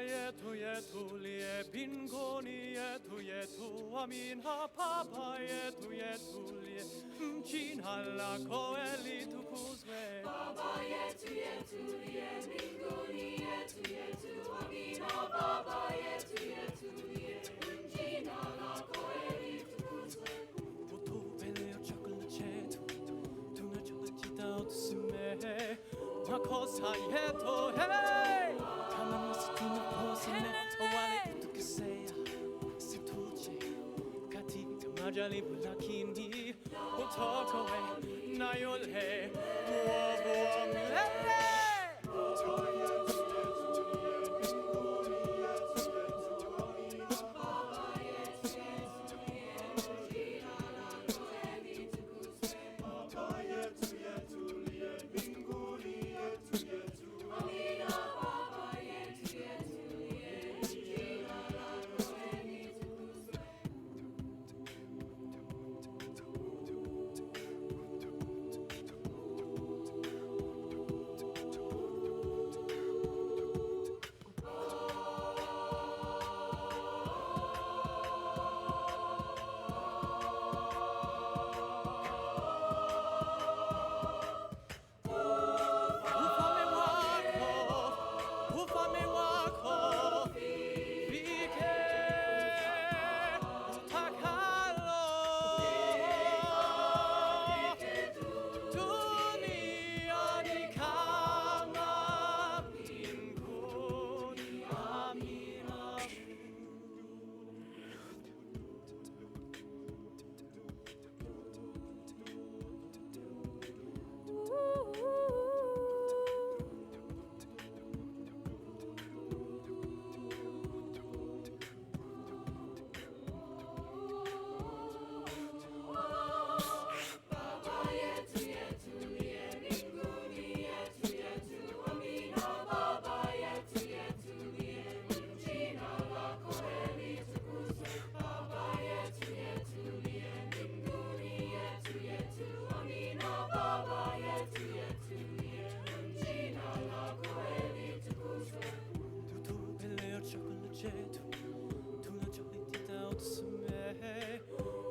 Yetu yetu liye binguni yetu yetu amina Baba yetu yetu liye jina lako litukuzwe. Baba yetu yetu liye binguni yetu yetu amina Baba yetu yetu liye jina lako litukuzwe. Utupe leo chakula chetu tunachokihitaji utusamehe makosa yetu hey kama nasi tunakosamehe wale tukosea usituache katika majaribu lakini utuokoe na yule mwovu milele.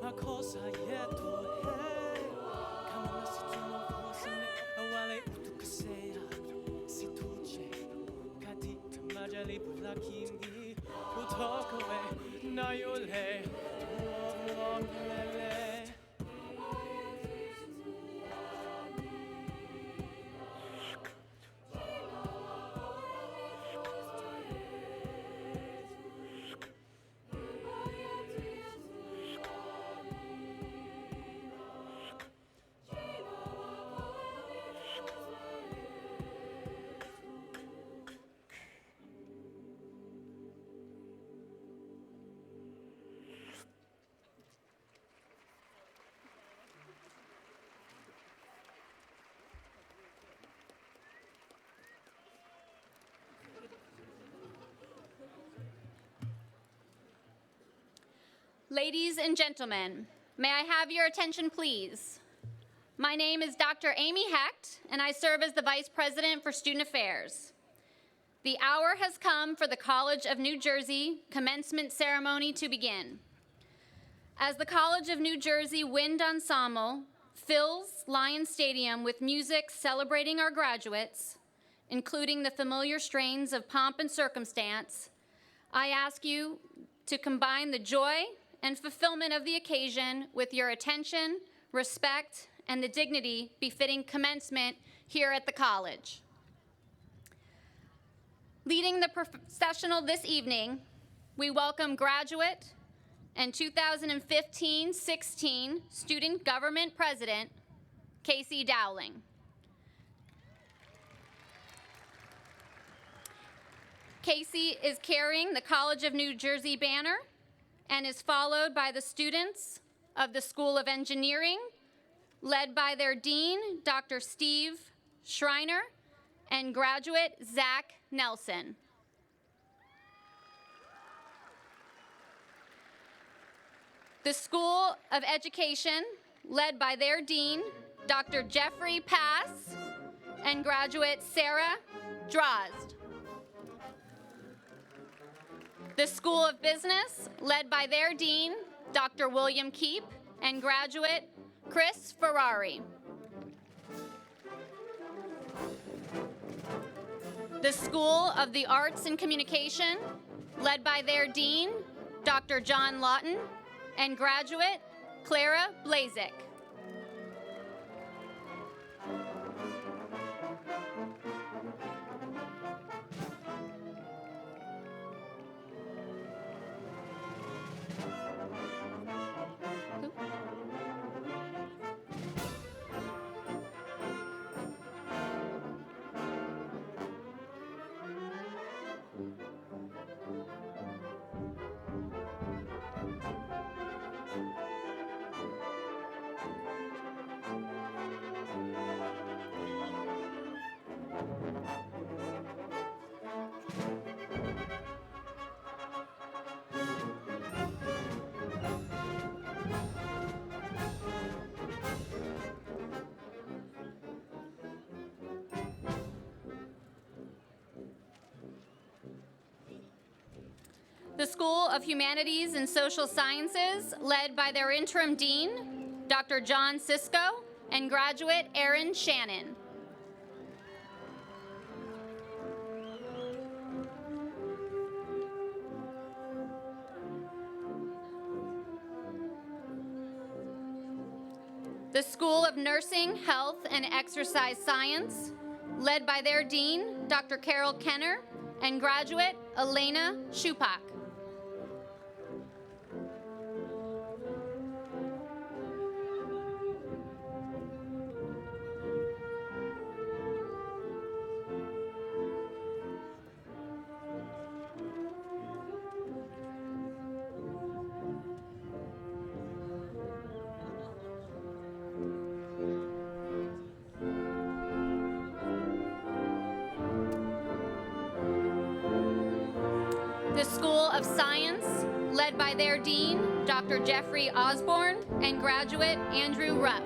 Makosa yetu hey kama nasi tunakosamehe wale tukosea usituache katika majaribu lakini utuokoe na yule mwovu milele. Ladies and gentlemen, May I have your attention, please? My name is Dr. Amy Hecht, and I serve as the Vice President for Student Affairs. The hour has come for the College of New Jersey commencement ceremony to begin. As the College of New Jersey Wind Ensemble fills Lions Stadium with music celebrating our graduates, including the familiar strains of Pomp and Circumstance, I ask you to combine the joy and fulfillment of the occasion with your attention, respect, and the dignity befitting commencement here at the college. Leading the processional this evening, we welcome graduate and 2015-16 Student Government President, Casey Dowling. Casey is carrying the College of New Jersey banner and is followed by the students of the School of Engineering, led by their dean, Dr. Steve Schreiner, and graduate Zach Nelson. The School of Education, led by their dean, Dr. Jeffrey Pass, and graduate Sarah Drozd. The School of Business, led by their dean, Dr. William Keep, and graduate Chris Ferrari. The School of the Arts and Communication, led by their dean, Dr. John Lawton, and graduate Clara Blazik. The School of Humanities and Social Sciences, led by their interim dean, Dr. John Sisko, and graduate Erin Shannon. The School of Nursing, Health, and Exercise Science, led by their dean, Dr. Carol Kenner, and graduate Elena Shupak. The School of Science, led by their dean, Dr. Jeffrey Osborne, and graduate Andrew Ruff.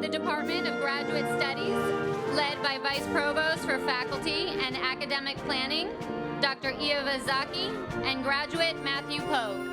the Department of Graduate Studies, led by Vice Provost for Faculty and Academic Planning, Dr. Eva Zaki, and graduate Matthew Pogue.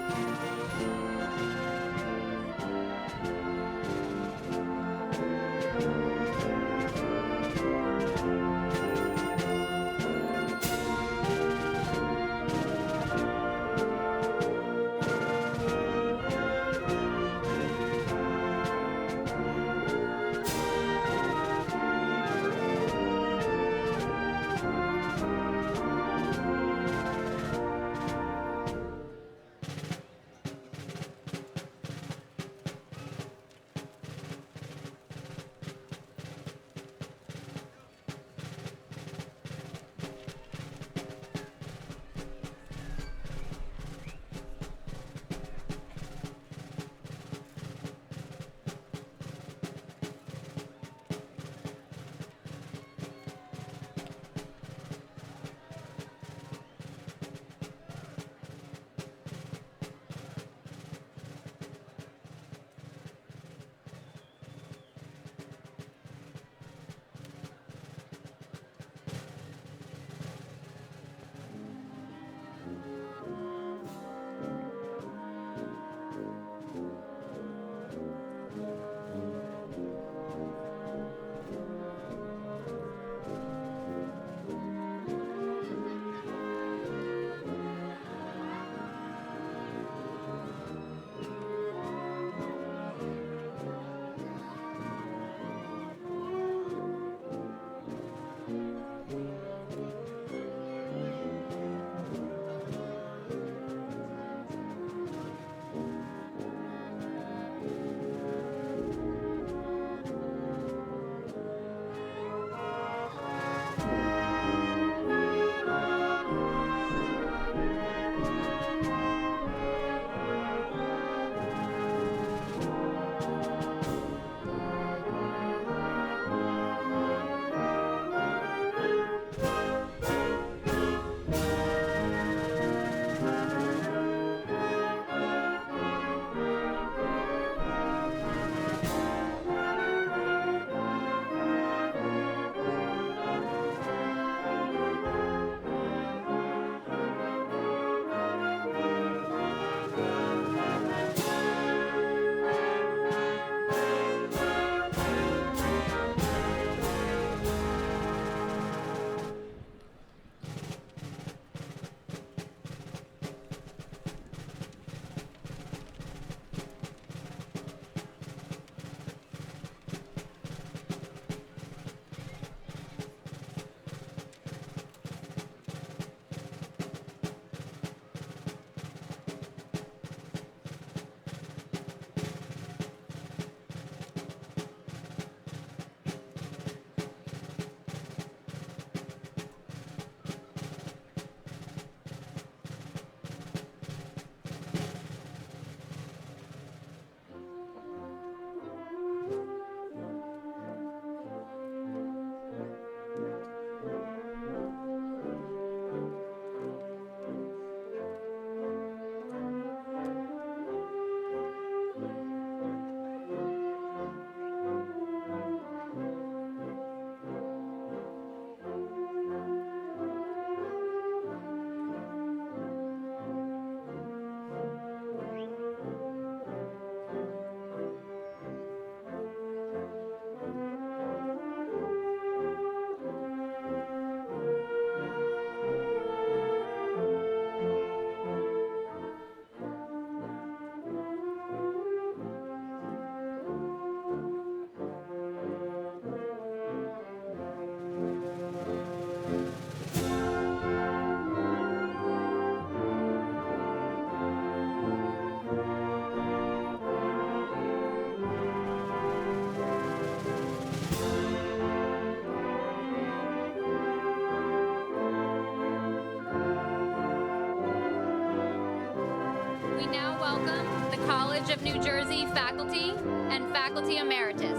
We now welcome the College of New Jersey faculty and faculty emeritus.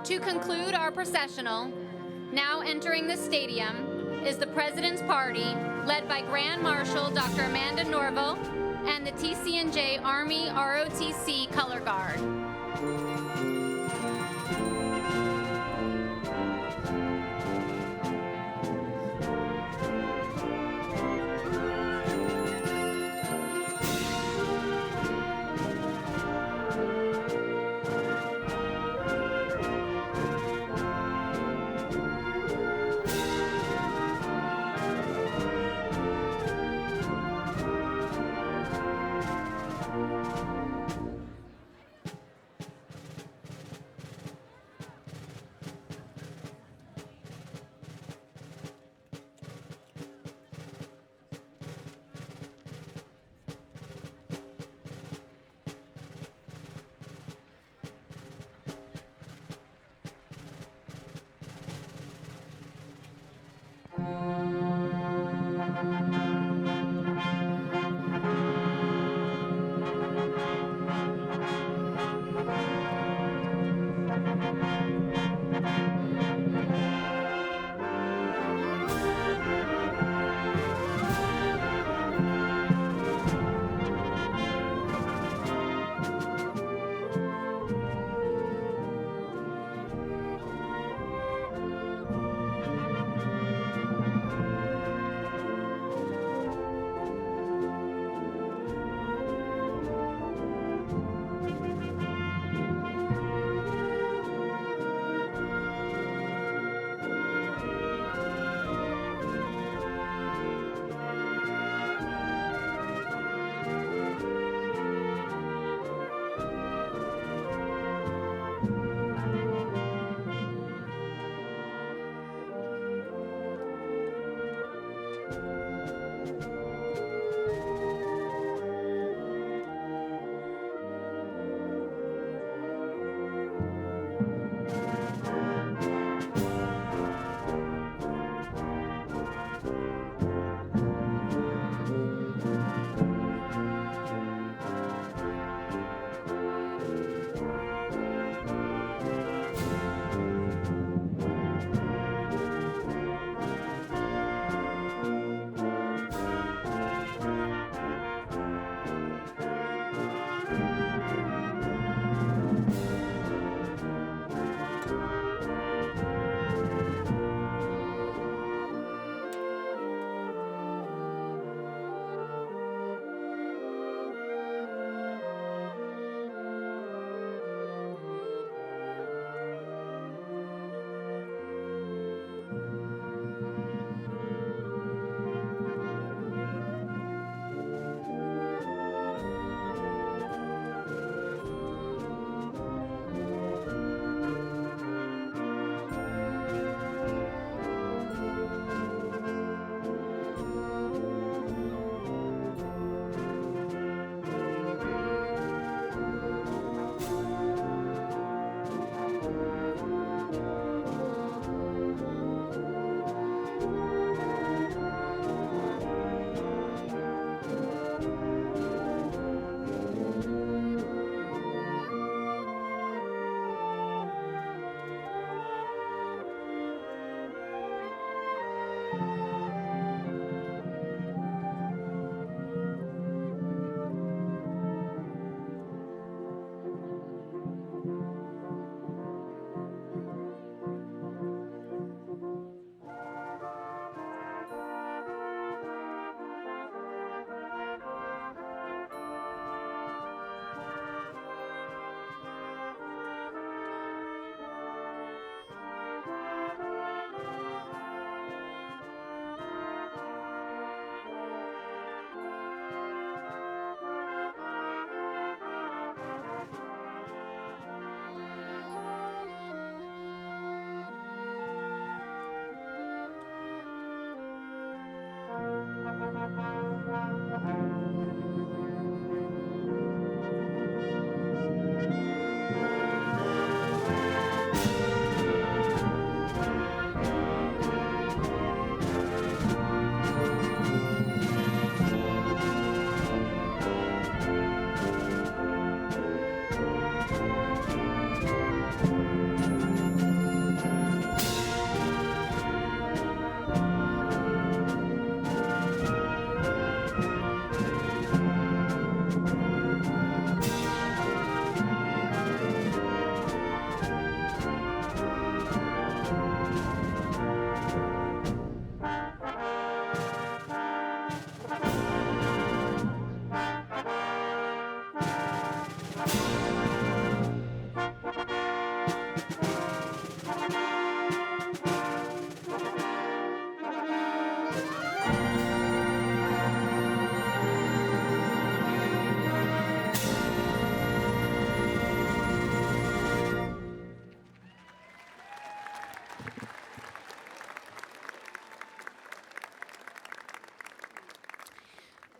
To conclude our processional, now entering the stadium is the President's Party, led by Grand Marshal Dr. Amanda Norville and the TCNJ Army ROTC Color Guard.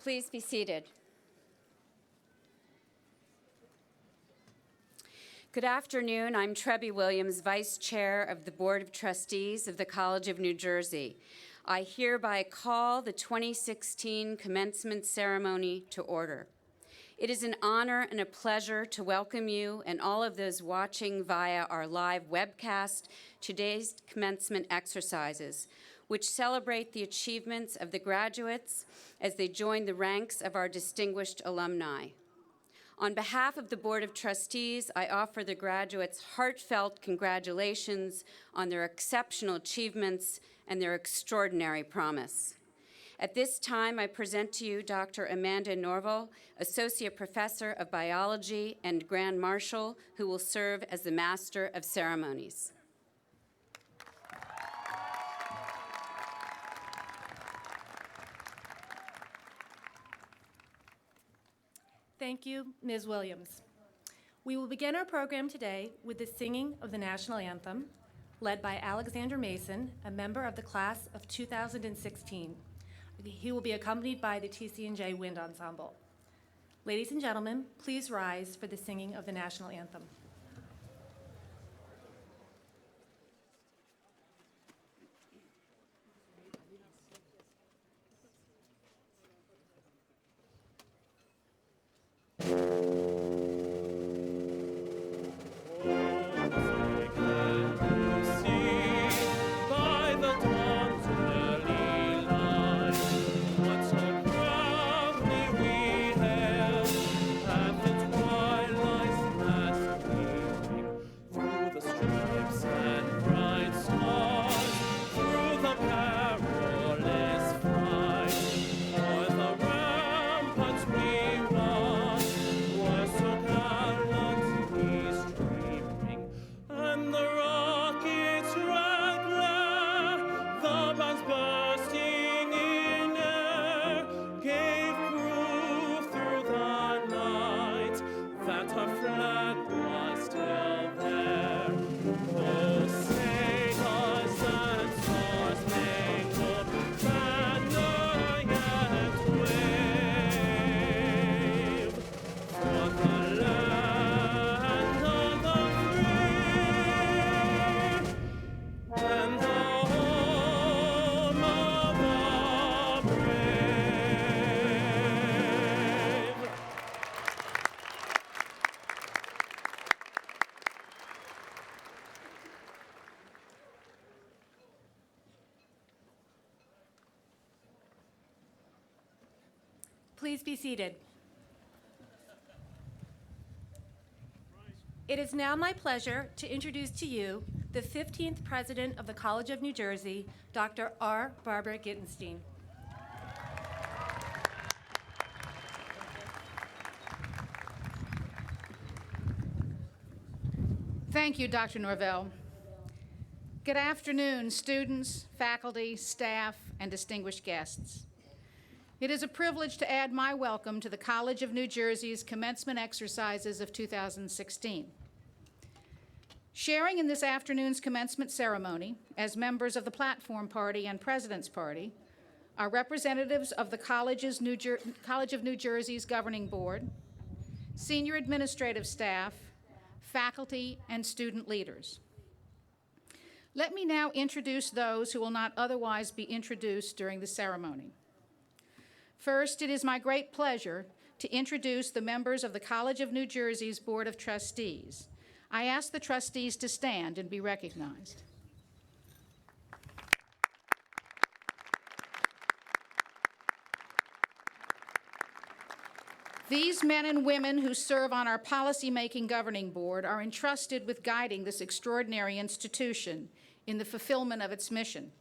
Please be seated. Good afternoon. I'm Trebby Williams, Vice Chair of the Board of Trustees of the College of New Jersey. I hereby call the 2016 commencement ceremony to order. It is an honor and a pleasure to welcome you and all of those watching via our live webcast today's commencement exercises, which celebrate the achievements of the graduates as they join the ranks of our distinguished alumni. On behalf of the Board of Trustees, I offer the graduates heartfelt congratulations on their exceptional achievements and their extraordinary promise. At this time, I present to you Dr. Amanda Norval, Associate Professor of Biology and Grand Marshal, who will serve as the Master of Ceremonies. Thank you, Ms. Williams. We will begin our program today with the singing of the national anthem, led by Alexander Mason, a member of the class of 2016. He will be accompanied by the TCNJ Wind Ensemble. Ladies and gentlemen, please rise for the singing of the national anthem. Please be seated. It is now my pleasure to introduce to you the 15th President of the College of New Jersey, Dr. R. Barbara Gittenstein. Thank you, Dr. Norvell. Good afternoon, students, faculty, staff, and distinguished guests. It is a privilege to add my welcome to the College of New Jersey's commencement exercises of 2016. Sharing in this afternoon's commencement ceremony as members of the Platform Party and President's Party are representatives of the College of New Jersey's Governing Board, senior administrative staff, faculty, and student leaders. Let me now introduce those who will not otherwise be introduced during the ceremony. First, it is my great pleasure to introduce the members of the College of New Jersey's Board of Trustees. I ask the trustees to stand and be recognized. These men and women who serve on our policy-making governing board are entrusted with guiding this extraordinary institution in the fulfillment of its mission.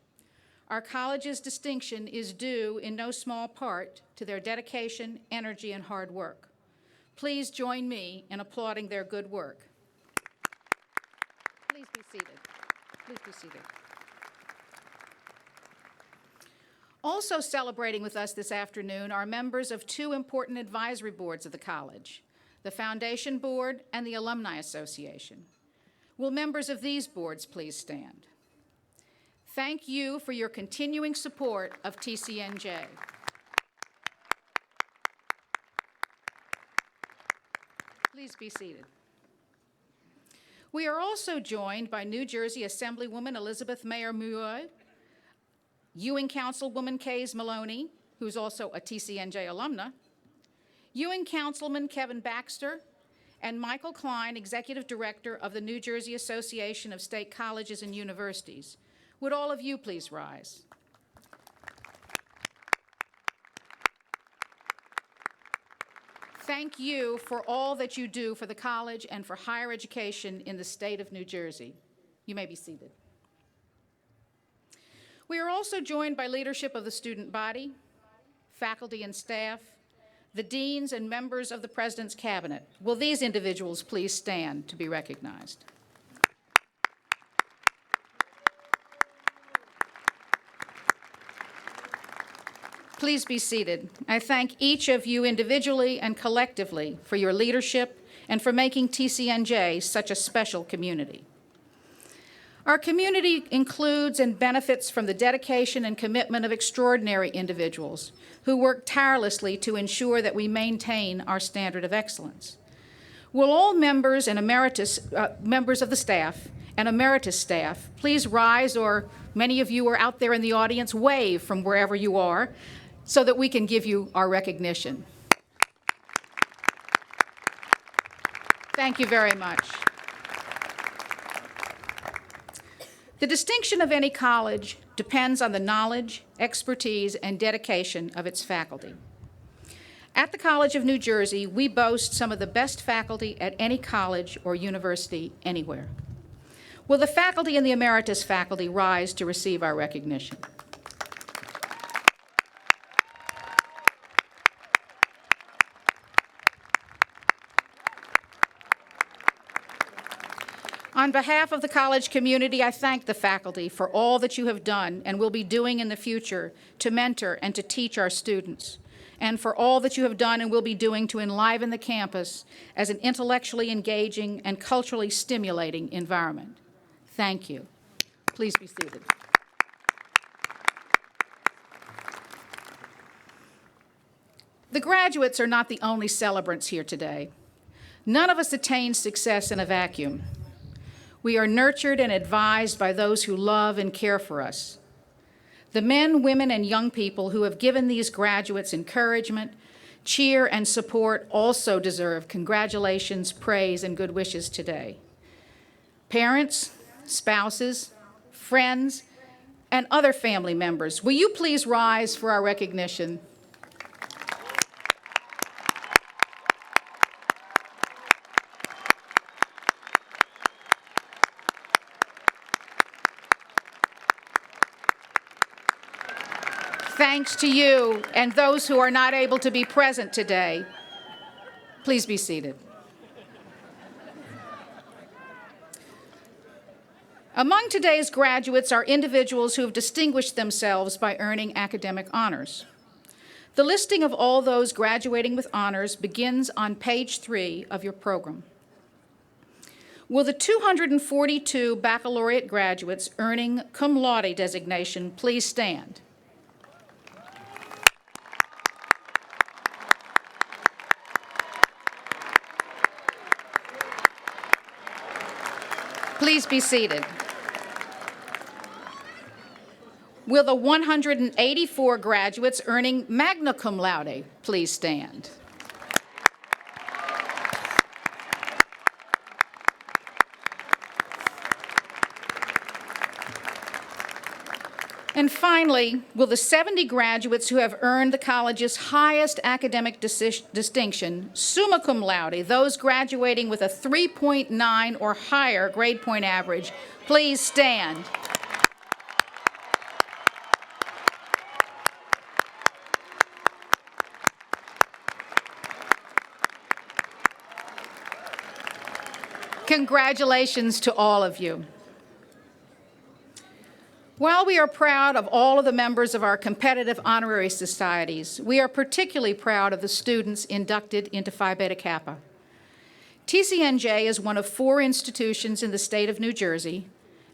Our college's distinction is due in no small part to their dedication, energy, and hard work. Please join me in applauding their good work. Please be seated. Please be seated. Also celebrating with us this afternoon are members of two important advisory boards of the college, the Foundation Board and the Alumni Association. Will members of these boards please stand? Thank you for your continuing support of TCNJ. Please be seated. We are also joined by New Jersey Assemblywoman Elizabeth Mayer Muir, Ewing Councilwoman Kays Maloney, who's also a TCNJ alumna, Ewing Councilman Kevin Baxter, and Michael Klein, Executive Director of the New Jersey Association of State Colleges and Universities. Would all of you please rise? Thank you for all that you do for the college and for higher education in the state of New Jersey. You may be seated. We are also joined by leadership of the student body, faculty and staff, the deans and members of the President's Cabinet. Will these individuals please stand to be recognized? Please be seated. I thank each of you individually and collectively for your leadership and for making TCNJ such a special community. Our community includes and benefits from the dedication and commitment of extraordinary individuals who work tirelessly to ensure that we maintain our standard of excellence. Will all members and members of the staff and emeritus staff please rise, or many of you are out there in the audience, wave from wherever you are so that we can give you our recognition. Thank you very much. The distinction of any college depends on the knowledge, expertise, and dedication of its faculty. At the College of New Jersey, we boast some of the best faculty at any college or university anywhere. Will the faculty and the emeritus faculty rise to receive our recognition? On behalf of the college community, I thank the faculty for all that you have done and will be doing in the future to mentor and to teach our students, and for all that you have done and will be doing to enliven the campus as an intellectually engaging and culturally stimulating environment. Thank you. Please be seated. The graduates are not the only celebrants here today. None of us attains success in a vacuum. We are nurtured and advised by those who love and care for us. The men, women, and young people who have given these graduates encouragement, cheer, and support also deserve congratulations, praise, and good wishes today. Parents, spouses, friends, and other family members, will you please rise for our recognition? Thanks to you and those who are not able to be present today. Please be seated. Among today's graduates are individuals who have distinguished themselves by earning academic honors. The listing of all those graduating with honors begins on page 3 of your program. Will the 242 baccalaureate graduates earning cum laude designation please stand? Please be seated. Will the 184 graduates earning magna cum laude please stand? And finally, will the 70 graduates who have earned the college's highest academic distinction, summa cum laude, those graduating with a 3.9 or higher grade point average, please stand? Congratulations to all of you. While we are proud of all of the members of our competitive honorary societies, we are particularly proud of the students inducted into Phi Beta Kappa. TCNJ is one of 4 institutions in the state of New Jersey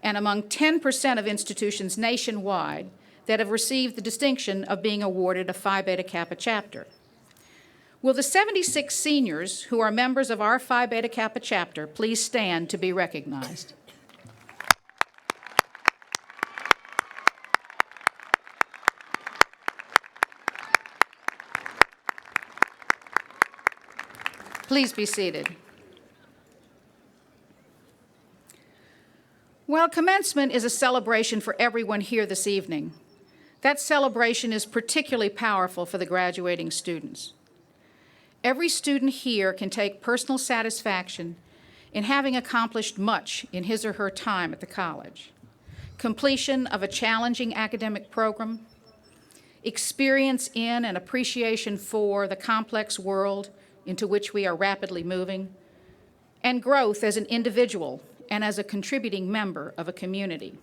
and among 10% of institutions nationwide that have received the distinction of being awarded a Phi Beta Kappa chapter. Will the 76 seniors who are members of our Phi Beta Kappa chapter please stand to be recognized? Please be seated. While commencement is a celebration for everyone here this evening, that celebration is particularly powerful for the graduating students. Every student here can take personal satisfaction in having accomplished much in his or her time at the college. Completion of a challenging academic program, experience in and appreciation for the complex world into which we are rapidly moving, and growth as an individual and as a contributing member of a community.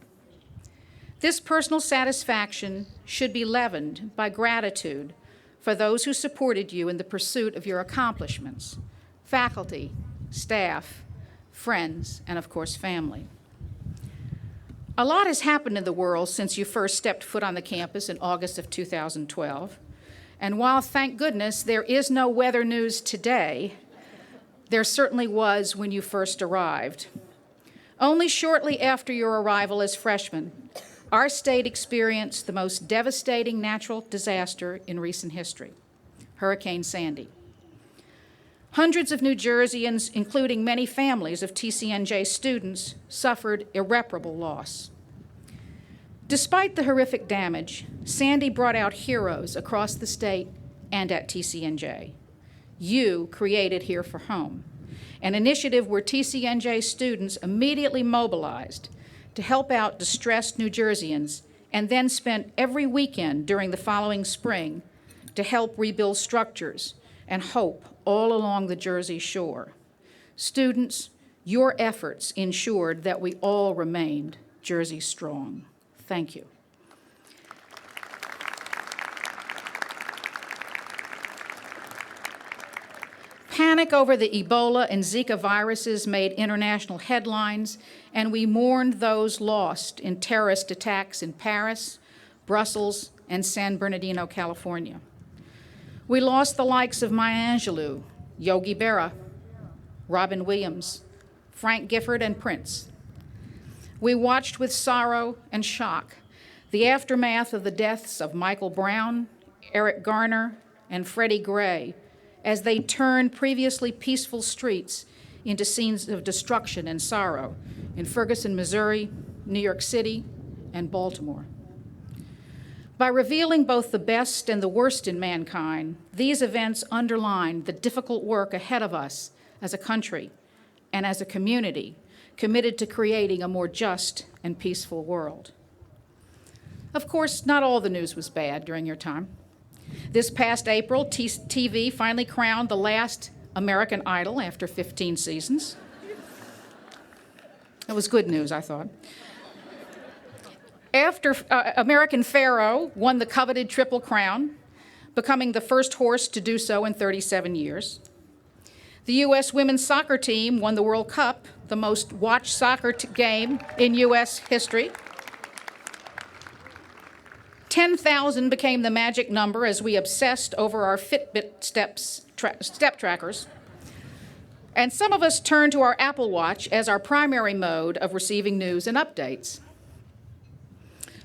This personal satisfaction should be leavened by gratitude for those who supported you in the pursuit of your accomplishments, faculty, staff, friends, and of course, family. A lot has happened in the world since you first stepped foot on the campus in August of 2012. And while, thank goodness, there is no weather news today, there certainly was when you first arrived. Only shortly after your arrival as freshmen, our state experienced the most devastating natural disaster in recent history, Hurricane Sandy. Hundreds of New Jerseyans, including many families of TCNJ students, suffered irreparable loss. Despite the horrific damage, Sandy brought out heroes across the state and at TCNJ. You created Here for Home, an initiative where TCNJ students immediately mobilized to help out distressed New Jerseyans and then spent every weekend during the following spring to help rebuild structures and hope all along the Jersey shore. Students, your efforts ensured that we all remained Jersey strong. Thank you. Panic over the Ebola and Zika viruses made international headlines, and we mourned those lost in terrorist attacks in Paris, Brussels, and San Bernardino, California. We lost the likes of Maya Angelou, Yogi Berra, Robin Williams, Frank Gifford, and Prince. We watched with sorrow and shock the aftermath of the deaths of Michael Brown, Eric Garner, and Freddie Gray as they turned previously peaceful streets into scenes of destruction and sorrow in Ferguson, Missouri, New York City, and Baltimore. By revealing both the best and the worst in mankind, these events underline the difficult work ahead of us as a country and as a community committed to creating a more just and peaceful world. Of course, not all the news was bad during your time. This past April, TV finally crowned the last American Idol after 15 seasons. That was good news, I thought. After American Pharaoh won the coveted Triple Crown, becoming the first horse to do so in 37 years. The U.S. women's soccer team won the World Cup, the most watched soccer game in U.S. history. 10,000 became the magic number as we obsessed over our Fitbit step trackers. And some of us turned to our Apple Watch as our primary mode of receiving news and updates.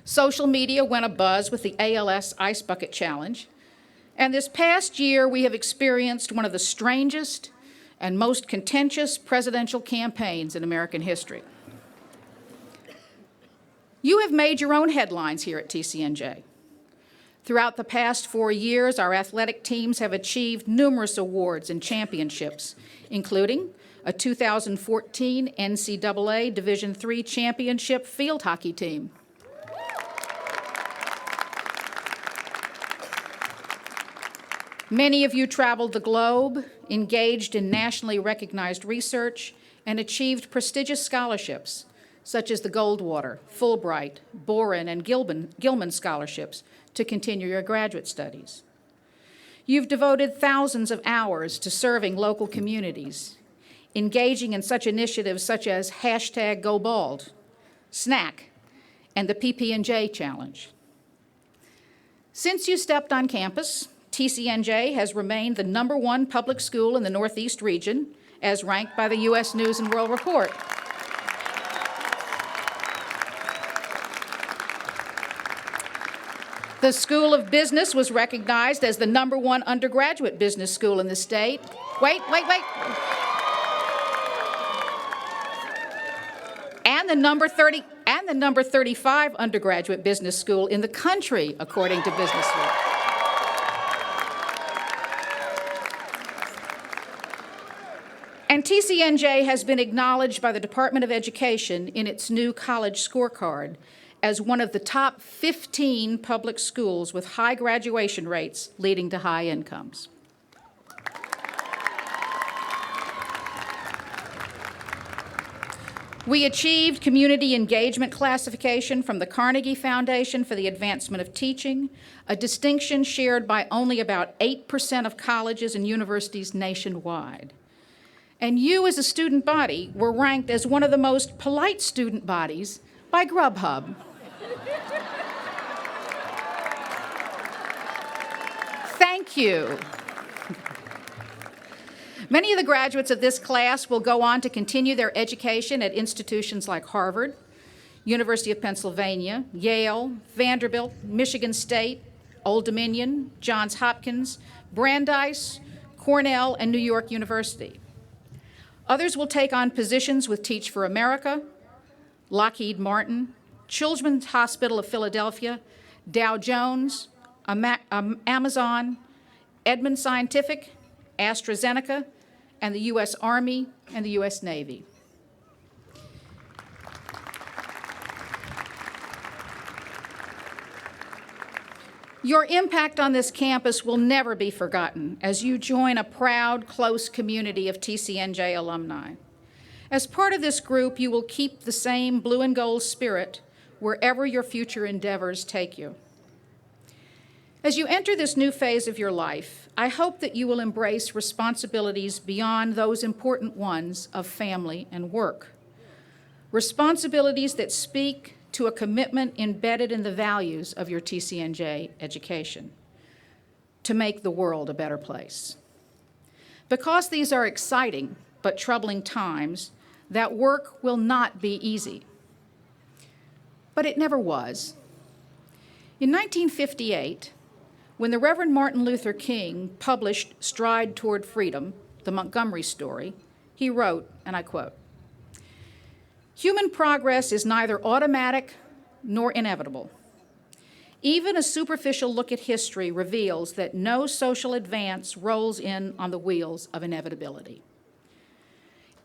Social media went abuzz with the ALS Ice Bucket Challenge. And this past year, we have experienced one of the strangest and most contentious presidential campaigns in American history. You have made your own headlines here at TCNJ. Throughout the past 4 years, our athletic teams have achieved numerous awards and championships, including a 2014 NCAA Division III championship field hockey team. Many of you traveled the globe, engaged in nationally recognized research, and achieved prestigious scholarships, such as the Goldwater, Fulbright, Boren, and Gilman scholarships to continue your graduate studies. You've devoted thousands of hours to serving local communities, engaging in such initiatives such as #GoBald, SNAC, and the PP&J Challenge. Since you stepped on campus, TCNJ has remained the #1 public school in the Northeast region, as ranked by the U.S. News and World Report. The School of Business was recognized as the #1 undergraduate business school in the state. Wait. And the number 35 undergraduate business school in the country, according to Business Week. And TCNJ has been acknowledged by the Department of Education in its new college scorecard as one of the top 15 public schools with high graduation rates leading to high incomes. We achieved community engagement classification from the Carnegie Foundation for the Advancement of Teaching, a distinction shared by only about 8% of colleges and universities nationwide. And you, as a student body, were ranked as one of the most polite student bodies by Grubhub. Thank you. Many of the graduates of this class will go on to continue their education at institutions like Harvard, University of Pennsylvania, Yale, Vanderbilt, Michigan State, Old Dominion, Johns Hopkins, Brandeis, Cornell, and New York University. Others will take on positions with Teach for America, Lockheed Martin, Children's Hospital of Philadelphia, Dow Jones, Amazon, Edmund Scientific, AstraZeneca, and the U.S. Army and the U.S. Navy. Your impact on this campus will never be forgotten as you join a proud, close community of TCNJ alumni. As part of this group, you will keep the same blue and gold spirit wherever your future endeavors take you. As you enter this new phase of your life, I hope that you will embrace responsibilities beyond those important ones of family and work. Responsibilities that speak to a commitment embedded in the values of your TCNJ education, to make the world a better place. Because these are exciting but troubling times, that work will not be easy. But it never was. In 1958, when the Reverend Martin Luther King published Stride Toward Freedom, the Montgomery story, he wrote, and I quote, "Human progress is neither automatic nor inevitable. Even a superficial look at history reveals that no social advance rolls in on the wheels of inevitability.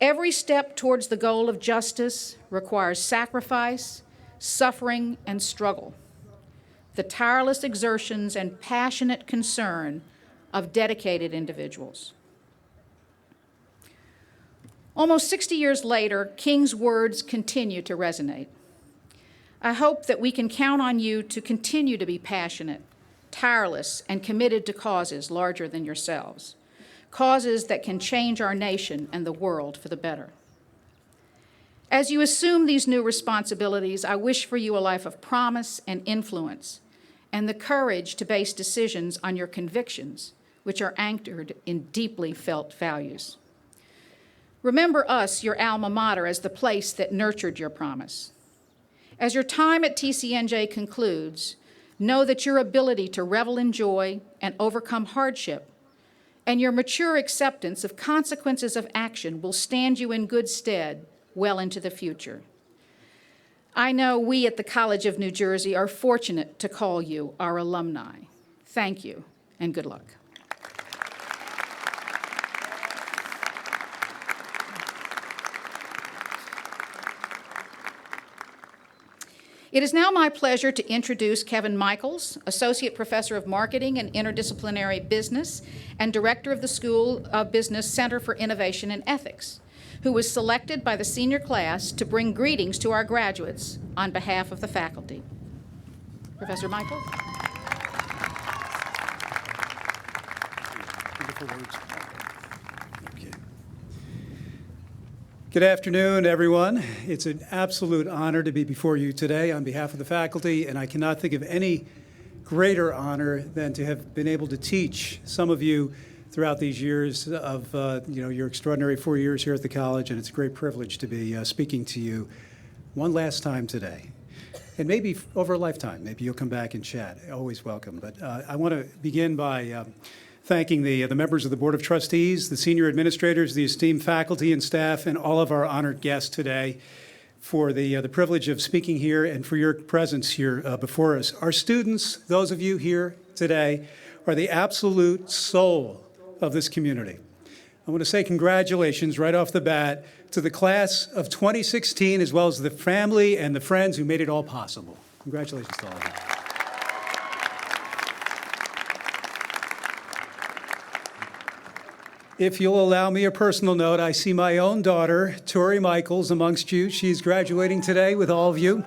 Every step towards the goal of justice requires sacrifice, suffering, and struggle, the tireless exertions and passionate concern of dedicated individuals." Almost 60 years later, King's words continue to resonate. I hope that we can count on you to continue to be passionate, tireless, and committed to causes larger than yourselves, causes that can change our nation and the world for the better. As you assume these new responsibilities, I wish for you a life of promise and influence, and the courage to base decisions on your convictions, which are anchored in deeply felt values. Remember us, your alma mater, as the place that nurtured your promise. As your time at TCNJ concludes, know that your ability to revel in joy and overcome hardship and your mature acceptance of consequences of action will stand you in good stead well into the future. I know we at the College of New Jersey are fortunate to call you our alumni. Thank you, and good luck. It is now my pleasure to introduce Kevin Michaels, Associate Professor of Marketing and Interdisciplinary Business and Director of the School of Business Center for Innovation and Ethics, who was selected by the senior class to bring greetings to our graduates on behalf of the faculty. Professor Michaels. Wonderful words. Okay. Good afternoon, everyone. It's an absolute honor to be before you today on behalf of the faculty, and I cannot think of any greater honor than to have been able to teach some of you throughout these years of your extraordinary 4 years here at the college, and it's a great privilege to be speaking to you one last time today. And maybe over a lifetime, maybe you'll come back and chat. Always welcome. But I want to begin by thanking the members of the Board of Trustees, the senior administrators, the esteemed faculty and staff, and all of our honored guests today for the privilege of speaking here and for your presence here before us. Our students, those of you here today, are the absolute soul of this community. I want to say congratulations right off the bat to the class of 2016, as well as the family and the friends who made it all possible. Congratulations to all of you. If you'll allow me a personal note, I see my own daughter, Tori Michaels, amongst you. She's graduating today with all of you.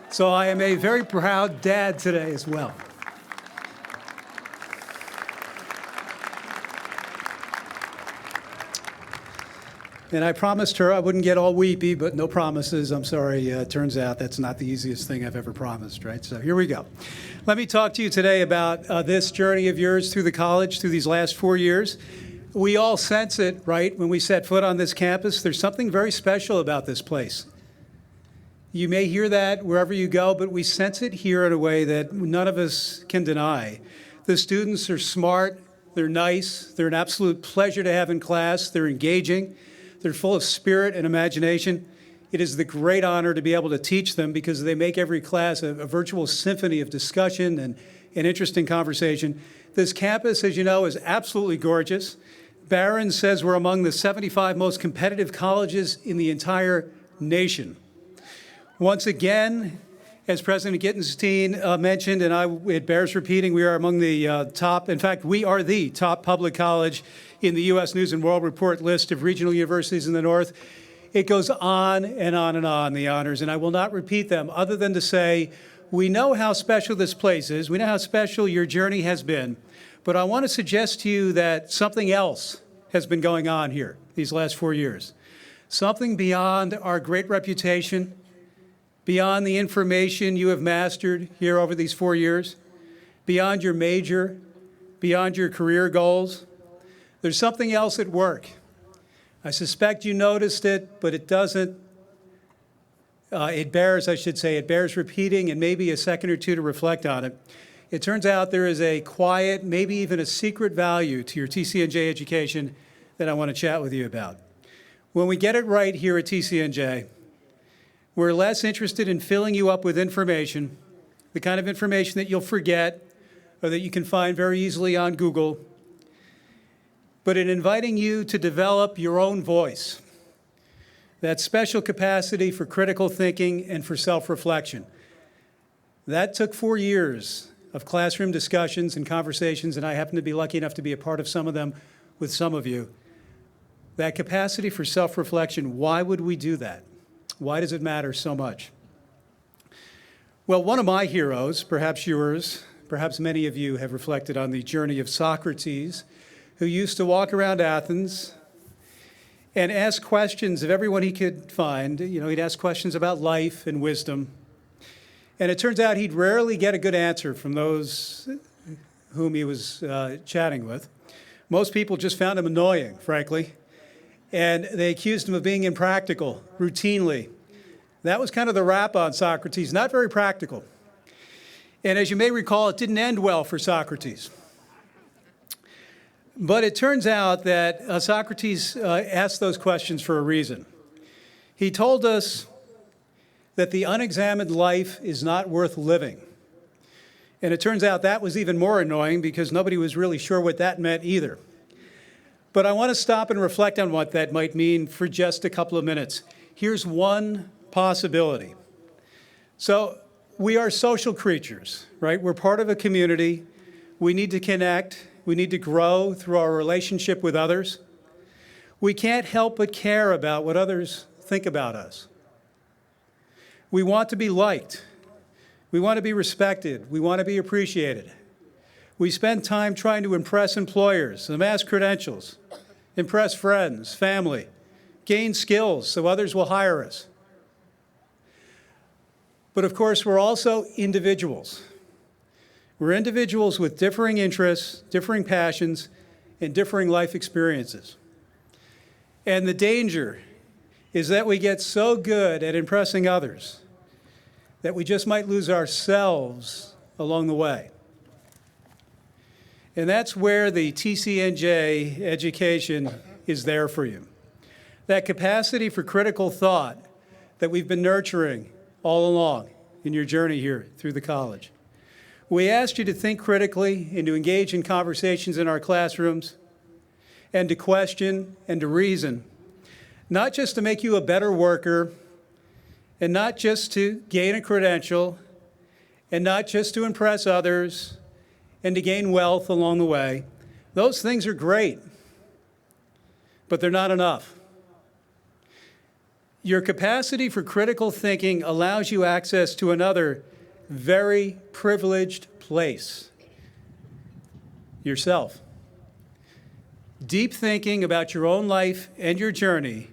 So I am a very proud dad today as well. And I promised her I wouldn't get all weepy, but no promises. I'm sorry. Turns out that's not the easiest thing I've ever promised, right? So here we go. Let me talk to you today about this journey of yours through the college, through these last 4 years. We all sense it, right? When we set foot on this campus, there's something very special about this place. You may hear that wherever you go, but we sense it here in a way that none of us can deny. The students are smart, they're nice, they're an absolute pleasure to have in class, they're engaging, they're full of spirit and imagination. It is the great honor to be able to teach them because they make every class a virtual symphony of discussion and interesting conversation. This campus, as you know, is absolutely gorgeous. Barron says we're among the 75 most competitive colleges in the entire nation. Once again, as President Gittenstein mentioned, and it bears repeating, we are among the top, in fact, we are the top public college in the U.S. News and World Report list of regional universities in the North. It goes on and on and on, the honors, and I will not repeat them other than to say, we know how special this place is. We know how special your journey has been. But I want to suggest to you that something else has been going on here these last 4 years. Something beyond our great reputation, beyond the information you have mastered here over these 4 years, beyond your major, beyond your career goals. There's something else at work. I suspect you noticed it, but it doesn't. It bears repeating and maybe a second or two to reflect on it. It turns out there is a quiet, maybe even a secret value to your TCNJ education that I want to chat with you about. When we get it right here at TCNJ, we're less interested in filling you up with information, the kind of information that you'll forget or that you can find very easily on Google, but in inviting you to develop your own voice, that special capacity for critical thinking and for self-reflection. That took 4 years of classroom discussions and conversations, and I happen to be lucky enough to be a part of some of them with some of you. That capacity for self-reflection, why would we do that? Why does it matter so much? Well, one of my heroes, perhaps yours, perhaps many of you have reflected on the journey of Socrates, who used to walk around Athens and ask questions of everyone he could find. He'd ask questions about life and wisdom. And it turns out he'd rarely get a good answer from those whom he was chatting with. Most people just found him annoying, frankly. And they accused him of being impractical, routinely. That was kind of the rap on Socrates, not very practical. And as you may recall, it didn't end well for Socrates. But it turns out that Socrates asked those questions for a reason. He told us that the unexamined life is not worth living. And it turns out that was even more annoying because nobody was really sure what that meant either. But I want to stop and reflect on what that might mean for just a couple of minutes. Here's one possibility. So we are social creatures, right? We're part of a community. We need to connect. We need to grow through our relationship with others. We can't help but care about what others think about us. We want to be liked. We want to be respected. We want to be appreciated. We spend time trying to impress employers, amass credentials, impress friends, family, gain skills so others will hire us. But of course, we're also individuals. We're individuals with differing interests, differing passions, and differing life experiences. And the danger is that we get so good at impressing others that we just might lose ourselves along the way. And that's where the TCNJ education is there for you. That capacity for critical thought that we've been nurturing all along in your journey here through the college. We asked you to think critically and to engage in conversations in our classrooms and to question and to reason, not just to make you a better worker and not just to gain a credential and not just to impress others and to gain wealth along the way. Those things are great, but they're not enough. Your capacity for critical thinking allows you access to another very privileged place, yourself. Deep thinking about your own life and your journey,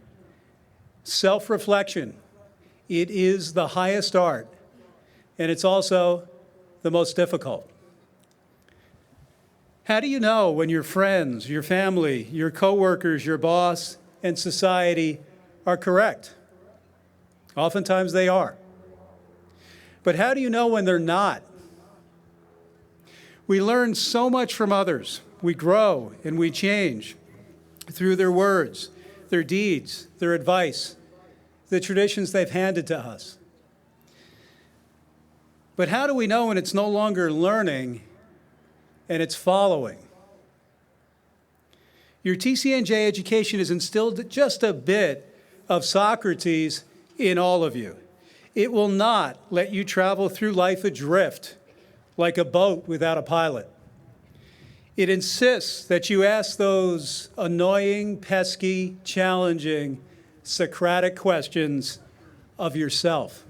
self-reflection, it is the highest art, and it's also the most difficult. How do you know when your friends, your family, your coworkers, your boss, and society are correct? Oftentimes they are. But how do you know when they're not? We learn so much from others. We grow and we change through their words, their deeds, their advice, the traditions they've handed to us. But how do we know when it's no longer learning and it's following? Your TCNJ education has instilled just a bit of Socrates in all of you. It will not let you travel through life adrift like a boat without a pilot. It insists that you ask those annoying, pesky, challenging, Socratic questions of yourself.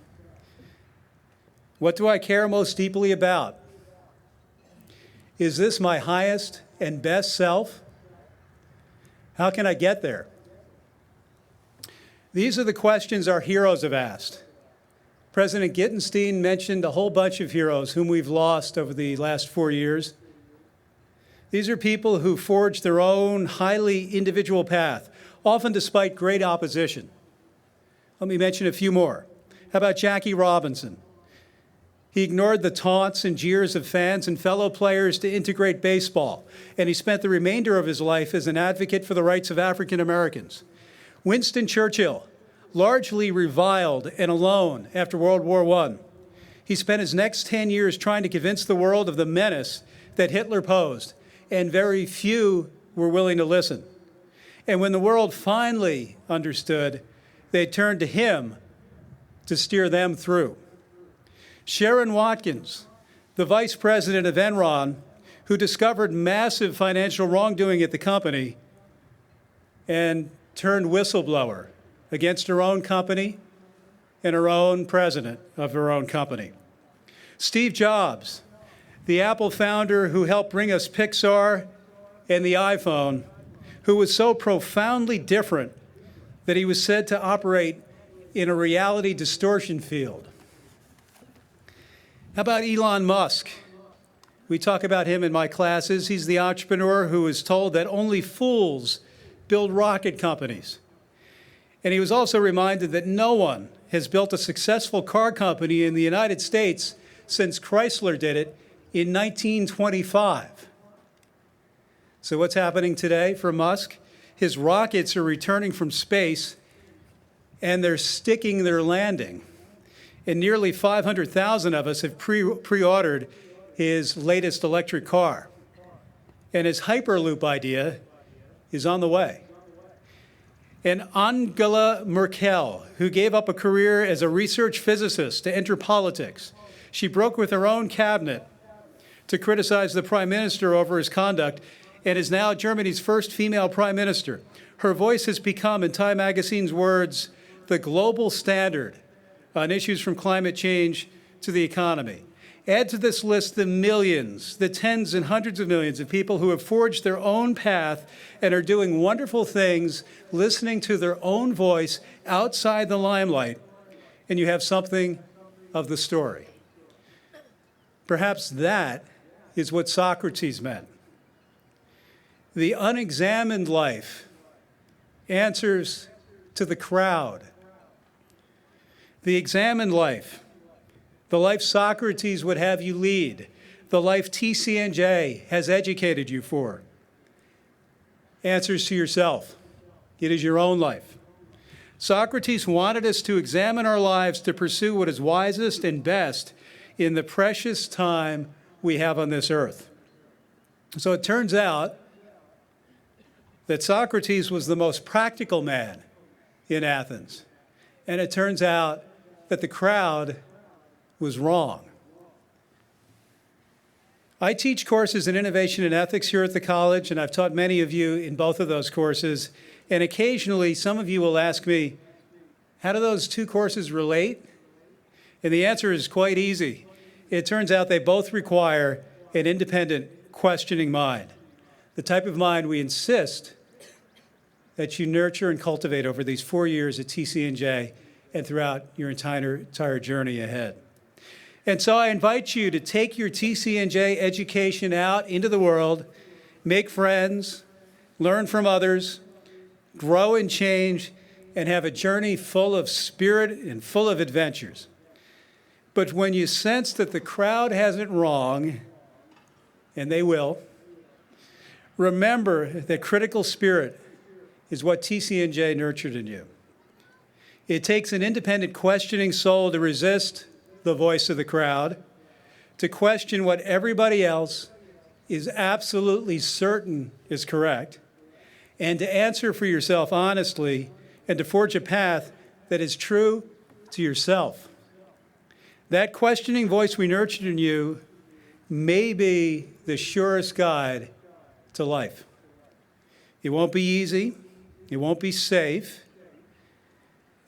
What do I care most deeply about? Is this my highest and best self? How can I get there? These are the questions our heroes have asked. President Gittenstein mentioned a whole bunch of heroes whom we've lost over the last 4 years. These are people who forged their own highly individual path, often despite great opposition. Let me mention a few more. How about Jackie Robinson? He ignored the taunts and jeers of fans and fellow players to integrate baseball, and he spent the remainder of his life as an advocate for the rights of African Americans. Winston Churchill, largely reviled and alone after World War I. He spent his next 10 years trying to convince the world of the menace that Hitler posed, and very few were willing to listen. And when the world finally understood, they turned to him to steer them through. Sharon Watkins, the vice president of Enron, who discovered massive financial wrongdoing at the company and turned whistleblower against her own company and her own president of her own company. Steve Jobs, the Apple founder who helped bring us Pixar and the iPhone, who was so profoundly different that he was said to operate in a reality distortion field. How about Elon Musk? We talk about him in my classes. He's the entrepreneur who was told that only fools build rocket companies. And he was also reminded that no one has built a successful car company in the United States since Chrysler did it in 1925. So what's happening today for Musk? His rockets are returning from space, and they're sticking their landing. And nearly 500,000 of us have pre-ordered his latest electric car. And his Hyperloop idea is on the way. And Angela Merkel, who gave up a career as a research physicist to enter politics, she broke with her own cabinet to criticize the prime minister over his conduct and is now Germany's first female prime minister. Her voice has become, in Time magazine's words, the global standard on issues from climate change to the economy. Add to this list the millions, the tens and hundreds of millions of people who have forged their own path and are doing wonderful things, listening to their own voice outside the limelight, and you have something of the story. Perhaps that is what Socrates meant. The unexamined life answers to the crowd. The examined life, the life Socrates would have you lead, the life TCNJ has educated you for, answers to yourself. It is your own life. Socrates wanted us to examine our lives to pursue what is wisest and best in the precious time we have on this earth. So it turns out that Socrates was the most practical man in Athens. And it turns out that the crowd was wrong. I teach courses in innovation and ethics here at the college, and I've taught many of you in both of those courses. And occasionally, some of you will ask me, how do those two courses relate? And the answer is quite easy. It turns out they both require an independent, questioning mind, the type of mind we insist that you nurture and cultivate over these 4 years at TCNJ and throughout your entire journey ahead. And so I invite you to take your TCNJ education out into the world, make friends, learn from others, grow and change, and have a journey full of spirit and full of adventures. But when you sense that the crowd has it wrong, and they will, remember that critical spirit is what TCNJ nurtured in you. It takes an independent, questioning soul to resist the voice of the crowd, to question what everybody else is absolutely certain is correct, and to answer for yourself honestly, and to forge a path that is true to yourself. That questioning voice we nurtured in you may be the surest guide to life. It won't be easy, it won't be safe,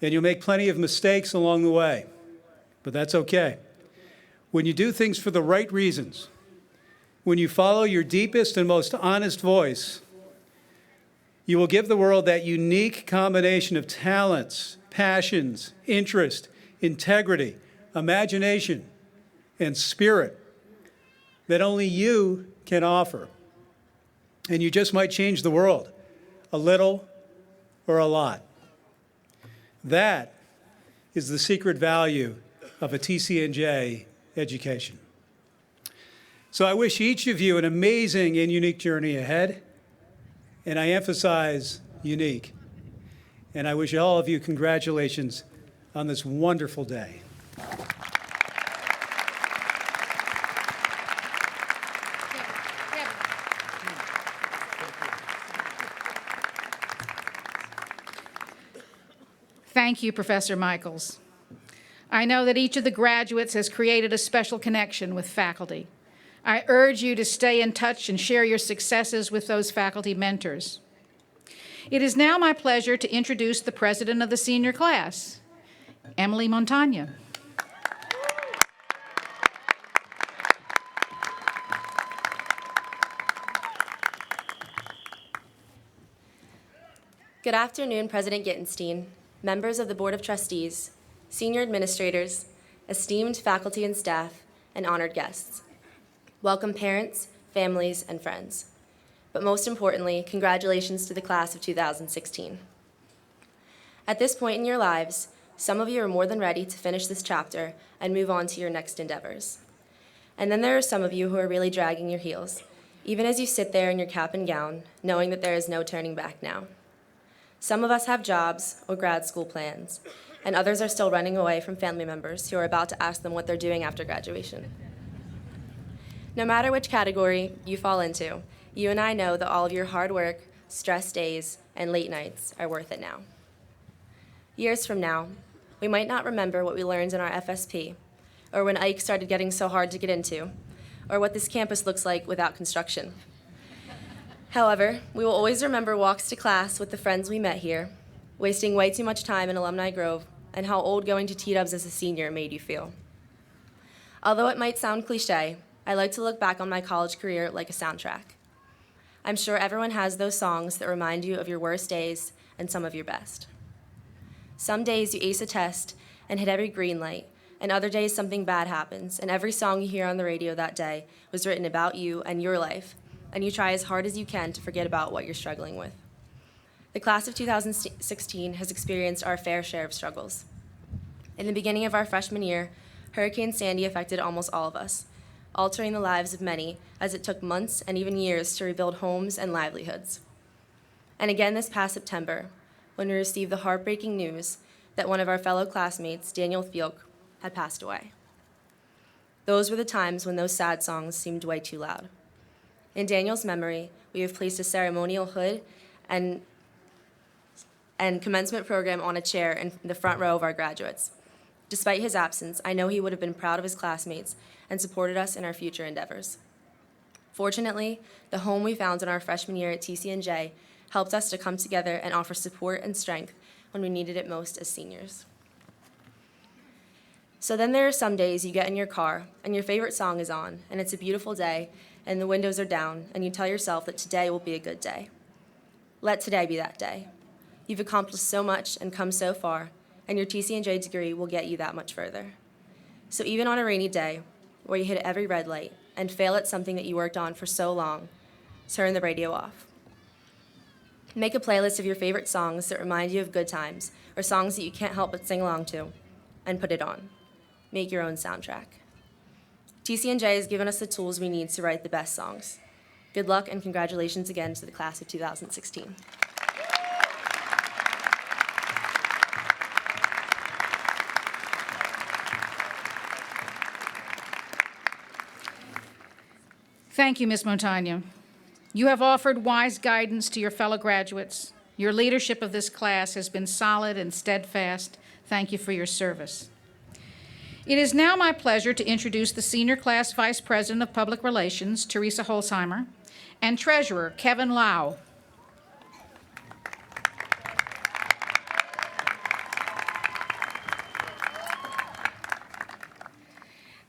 and you'll make plenty of mistakes along the way, but that's okay. When you do things for the right reasons, when you follow your deepest and most honest voice, you will give the world that unique combination of talents, passions, interest, integrity, imagination, and spirit that only you can offer. And you just might change the world, a little or a lot. That is the secret value of a TCNJ education. So I wish each of you an amazing and unique journey ahead. And I emphasize unique. And I wish all of you congratulations on this wonderful day. Thank you, Professor Michaels. I know that each of the graduates has created a special connection with faculty. I urge you to stay in touch and share your successes with those faculty mentors. It is now my pleasure to introduce the president of the senior class, Emily Montagna. Good afternoon, President Gittenstein, members of the Board of Trustees, senior administrators, esteemed faculty and staff, and honored guests. Welcome parents, families, and friends. But most importantly, congratulations to the class of 2016. At this point in your lives, some of you are more than ready to finish this chapter and move on to your next endeavors. And then there are some of you who are really dragging your heels, even as you sit there in your cap and gown, knowing that there is no turning back now. Some of us have jobs or grad school plans, and others are still running away from family members who are about to ask them what they're doing after graduation. No matter which category you fall into, you and I know that all of your hard work, stress days, and late nights are worth it now. Years from now, we might not remember what we learned in our FSP, or when Ike started getting so hard to get into, or what this campus looks like without construction. However, we will always remember walks to class with the friends we met here, wasting way too much time in Alumni Grove, and how old going to T-dubs as a senior made you feel. Although it might sound cliche, I like to look back on my college career like a soundtrack. I'm sure everyone has those songs that remind you of your worst days and some of your best. Some days you ace a test and hit every green light, and other days something bad happens, and every song you hear on the radio that day was written about you and your life, and you try as hard as you can to forget about what you're struggling with. The class of 2016 has experienced our fair share of struggles. In the beginning of our freshman year, Hurricane Sandy affected almost all of us, altering the lives of many as it took months and even years to rebuild homes and livelihoods. And again this past September, when we received the heartbreaking news that one of our fellow classmates, Daniel Fielk, had passed away. Those were the times when those sad songs seemed way too loud. In Daniel's memory, we have placed a ceremonial hood and commencement program on a chair in the front row of our graduates. Despite his absence, I know he would have been proud of his classmates and supported us in our future endeavors. Fortunately, the home we found in our freshman year at TCNJ helped us to come together and offer support and strength when we needed it most as seniors. So then there are some days you get in your car and your favorite song is on, and it's a beautiful day, and the windows are down, and you tell yourself that today will be a good day. Let today be that day. You've accomplished so much and come so far, and your TCNJ degree will get you that much further. So even on a rainy day, where you hit every red light and fail at something that you worked on for so long, turn the radio off. Make a playlist of your favorite songs that remind you of good times, or songs that you can't help but sing along to, and put it on. Make your own soundtrack. TCNJ has given us the tools we need to write the best songs. Good luck and congratulations again to the class of 2016. Thank you, Ms. Montagna. You have offered wise guidance to your fellow graduates. Your leadership of this class has been solid and steadfast. Thank you for your service. It is now my pleasure to introduce the Senior Class Vice President of Public Relations, Teresa Holzheimer, and Treasurer, Kevin Lau.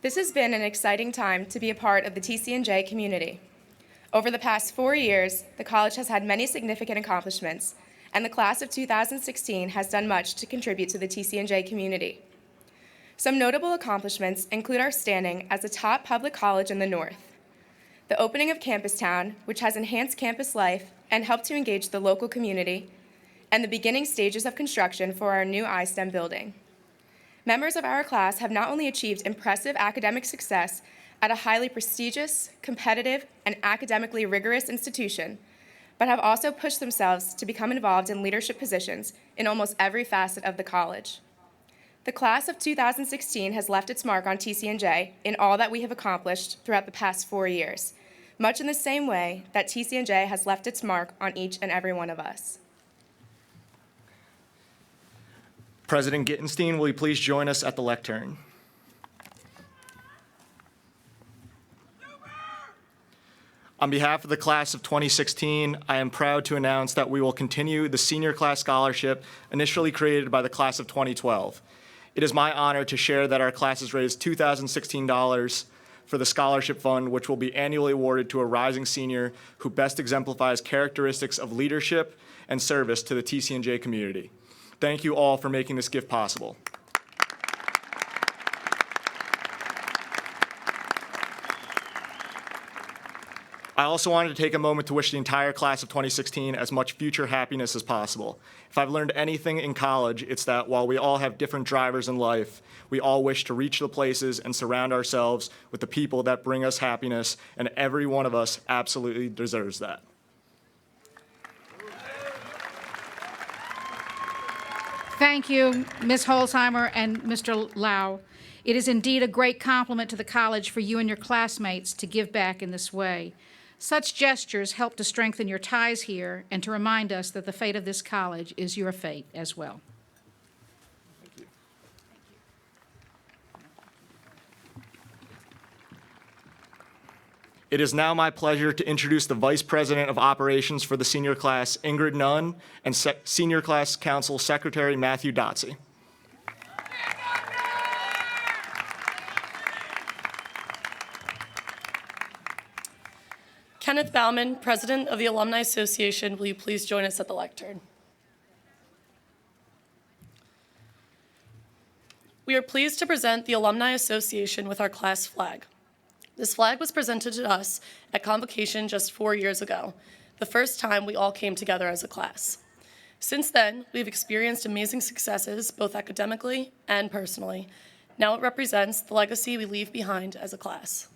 This has been an exciting time to be a part of the TCNJ community. Over the past 4 years, the college has had many significant accomplishments, and the class of 2016 has done much to contribute to the TCNJ community. Some notable accomplishments include our standing as the top public college in the North, the opening of Campus Town, which has enhanced campus life and helped to engage the local community, and the beginning stages of construction for our new iSTEM building. Members of our class have not only achieved impressive academic success at a highly prestigious, competitive, and academically rigorous institution, but have also pushed themselves to become involved in leadership positions in almost every facet of the college. The class of 2016 has left its mark on TCNJ in all that we have accomplished throughout the past 4 years, much in the same way that TCNJ has left its mark on each and every one of us. President Gittenstein, will you please join us at the lectern? On behalf of the class of 2016, I am proud to announce that we will continue the senior class scholarship initially created by the class of 2012. It is my honor to share that our class has raised $2,016 for the scholarship fund, which will be annually awarded to a rising senior who best exemplifies characteristics of leadership and service to the TCNJ community. Thank you all for making this gift possible. I also wanted to take a moment to wish the entire class of 2016 as much future happiness as possible. If I've learned anything in college, it's that while we all have different drivers in life, we all wish to reach the places and surround ourselves with the people that bring us happiness, and every one of us absolutely deserves that. Thank you, Ms. Holzheimer and Mr. Lau. It is indeed a great compliment to the college for you and your classmates to give back in this way. Such gestures help to strengthen your ties here and to remind us that the fate of this college is your fate as well. Thank you. It is now my pleasure to introduce the Vice President of Operations for the senior class, Ingrid Nunn, and Senior Class Council Secretary, Matthew Dotsey. Kenneth Bauman, President of the Alumni Association, will you please join us at the lectern? We are pleased to present the Alumni Association with our class flag. This flag was presented to us at convocation just 4 years ago, the first time we all came together as a class. Since then, we've experienced amazing successes, both academically and personally. Now it represents the legacy we leave behind as a class.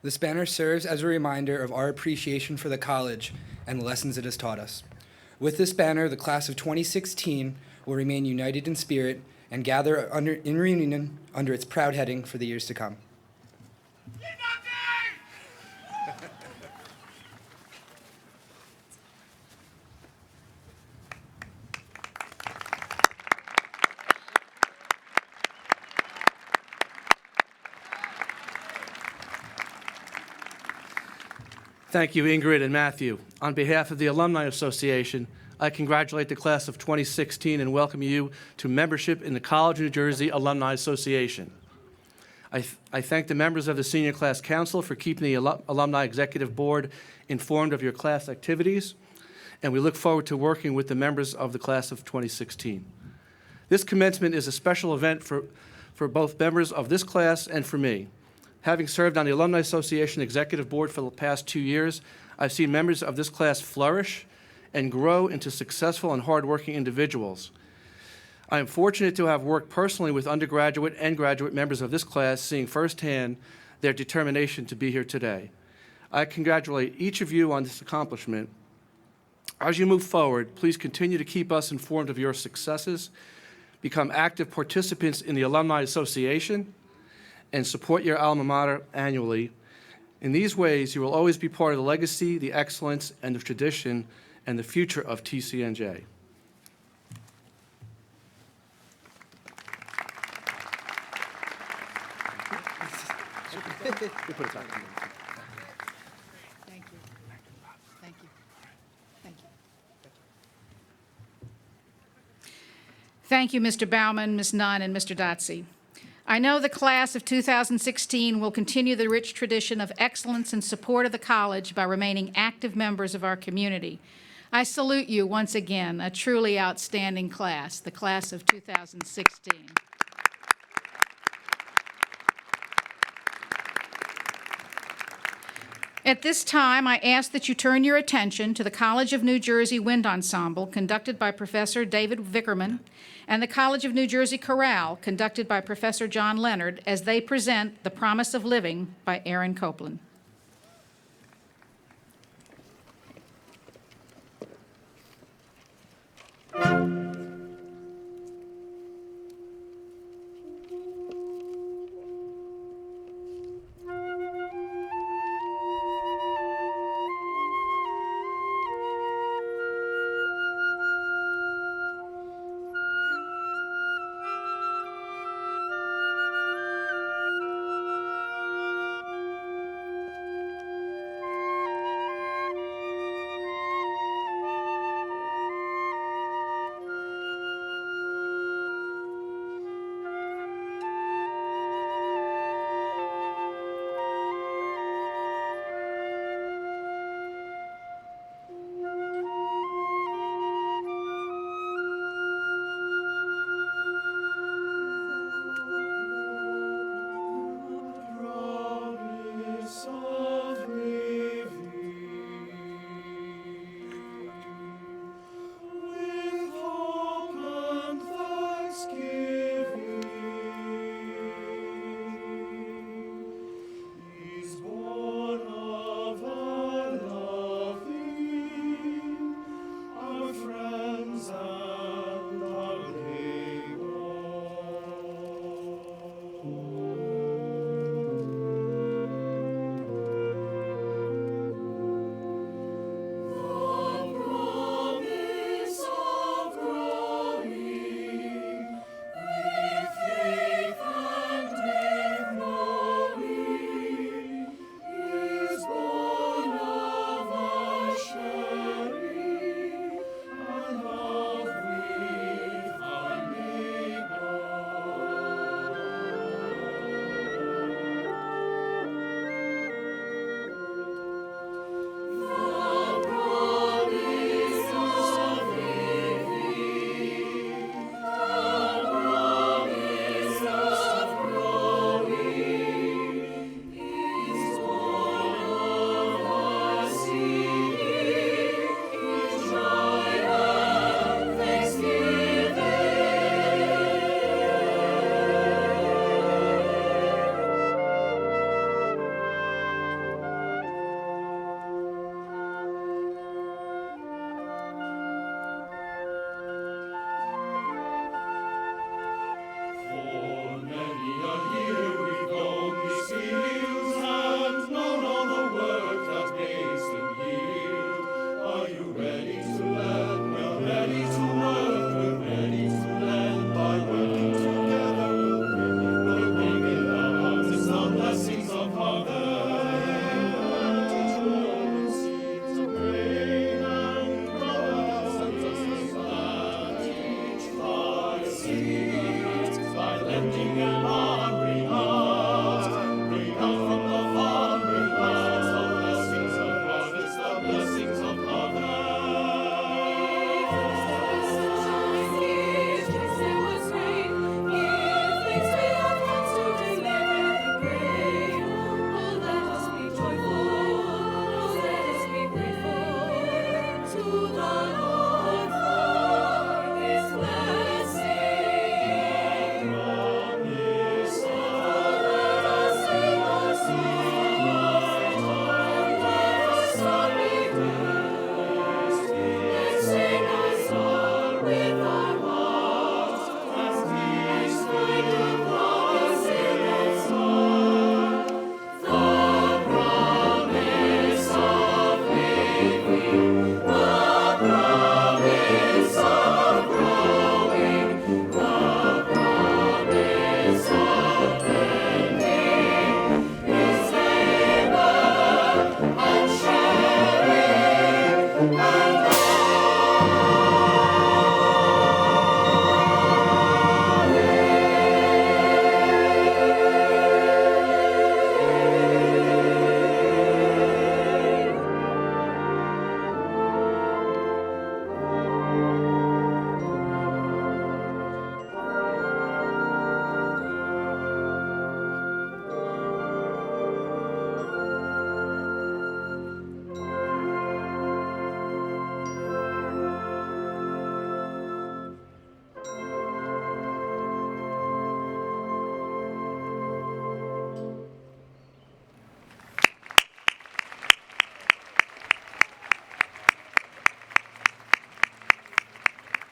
This banner serves as a reminder of our appreciation for the college and the lessons it has taught us. With this banner, the class of 2016 will remain united in spirit and gather in reunion under its proud heading for the years to come. Thank you, Ingrid and Matthew. On behalf of the Alumni Association, I congratulate the class of 2016 and welcome you to membership in the College of New Jersey Alumni Association. I thank the members of the Senior Class Council for keeping the Alumni Executive Board informed of your class activities, and we look forward to working with the members of the class of 2016. This commencement is a special event for both members of this class and for me. Having served on the Alumni Association Executive Board for the past 2 years, I've seen members of this class flourish and grow into successful and hardworking individuals. I am fortunate to have worked personally with undergraduate and graduate members of this class, seeing firsthand their determination to be here today. I congratulate each of you on this accomplishment. As you move forward, please continue to keep us informed of your successes, become active participants in the Alumni Association, and support your alma mater annually. In these ways, you will always be part of the legacy, the excellence, and the tradition, and the future of TCNJ. Thank you. Thank you. Thank you. Thank you, Mr. Baumann, Ms. Nunn, and Mr. Dotze. I know the class of 2016 will continue the rich tradition of excellence and support of the college by remaining active members of our community. I salute you once again, a truly outstanding class, the class of 2016. At this time, I ask that you turn your attention to the College of New Jersey Wind Ensemble, conducted by Professor David Vickerman, and the College of New Jersey Chorale, conducted by Professor John Leonard, as they present The Promise of Living by Aaron Copland.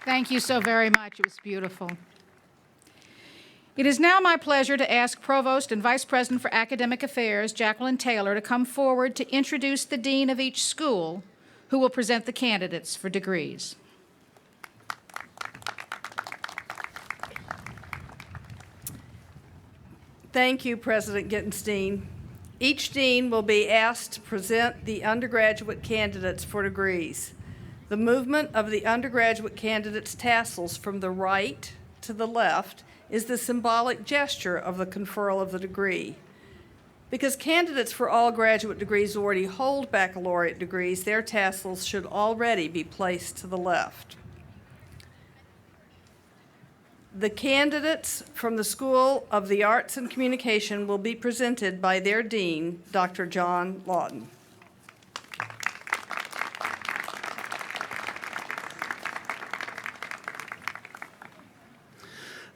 Thank you so very much. It was beautiful. It is now my pleasure to ask Provost and Vice President for Academic Affairs, Jacqueline Taylor, to come forward to introduce the dean of each school, who will present the candidates for degrees. Thank you, President Gittenstein. Each dean will be asked to present the undergraduate candidates for degrees. The movement of the undergraduate candidates' tassels from the right to the left is the symbolic gesture of the conferral of the degree. Because candidates for all graduate degrees already hold baccalaureate degrees, their tassels should already be placed to the left. The candidates from the School of the Arts and Communication will be presented by their dean, Dr. John Lawton.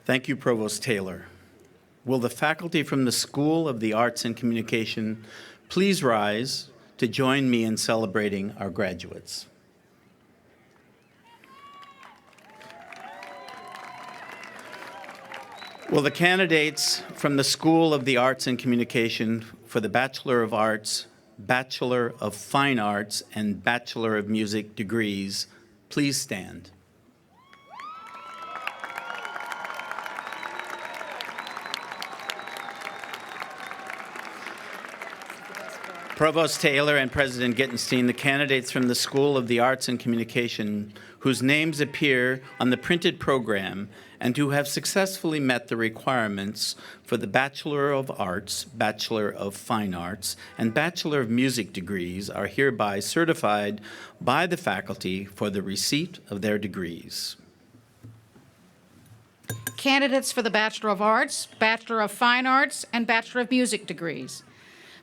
Thank you, Provost Taylor. Will the faculty from the School of the Arts and Communication please rise to join me in celebrating our graduates? Will the candidates from the School of the Arts and Communication for the Bachelor of Arts, Bachelor of Fine Arts, and Bachelor of Music degrees please stand? Provost Taylor and President Gittenstein, the candidates from the School of the Arts and Communication whose names appear on the printed program and who have successfully met the requirements for the Bachelor of Arts, Bachelor of Fine Arts, and Bachelor of Music degrees are hereby certified by the faculty for the receipt of their degrees. Candidates for the Bachelor of Arts, Bachelor of Fine Arts, and Bachelor of Music degrees.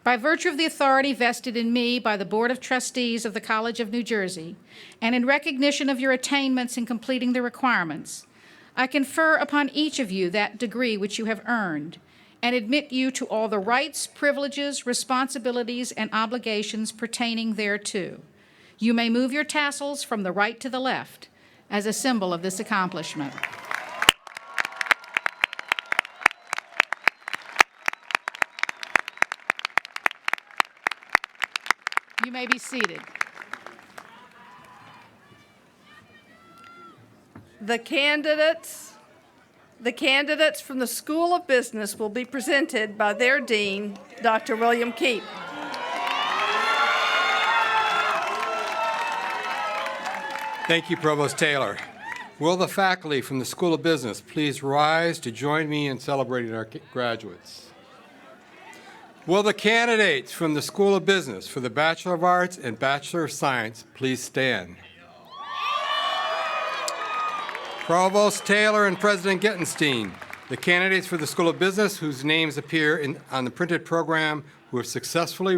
By virtue of the authority vested in me by the Board of Trustees of the College of New Jersey, and in recognition of your attainments in completing the requirements, I confer upon each of you that degree which you have earned, and admit you to all the rights, privileges, responsibilities, and obligations pertaining thereto. You may move your tassels from the right to the left as a symbol of this accomplishment. You may be seated. The candidates from the School of Business will be presented by their dean, Dr. William Keep. Thank you, Provost Taylor. Will the faculty from the School of Business please rise to join me in celebrating our graduates? Will the candidates from the School of Business for the Bachelor of Arts and Bachelor of Science please stand? Provost Taylor and President Gittenstein, the candidates for the School of Business whose names appear on the printed program who have successfully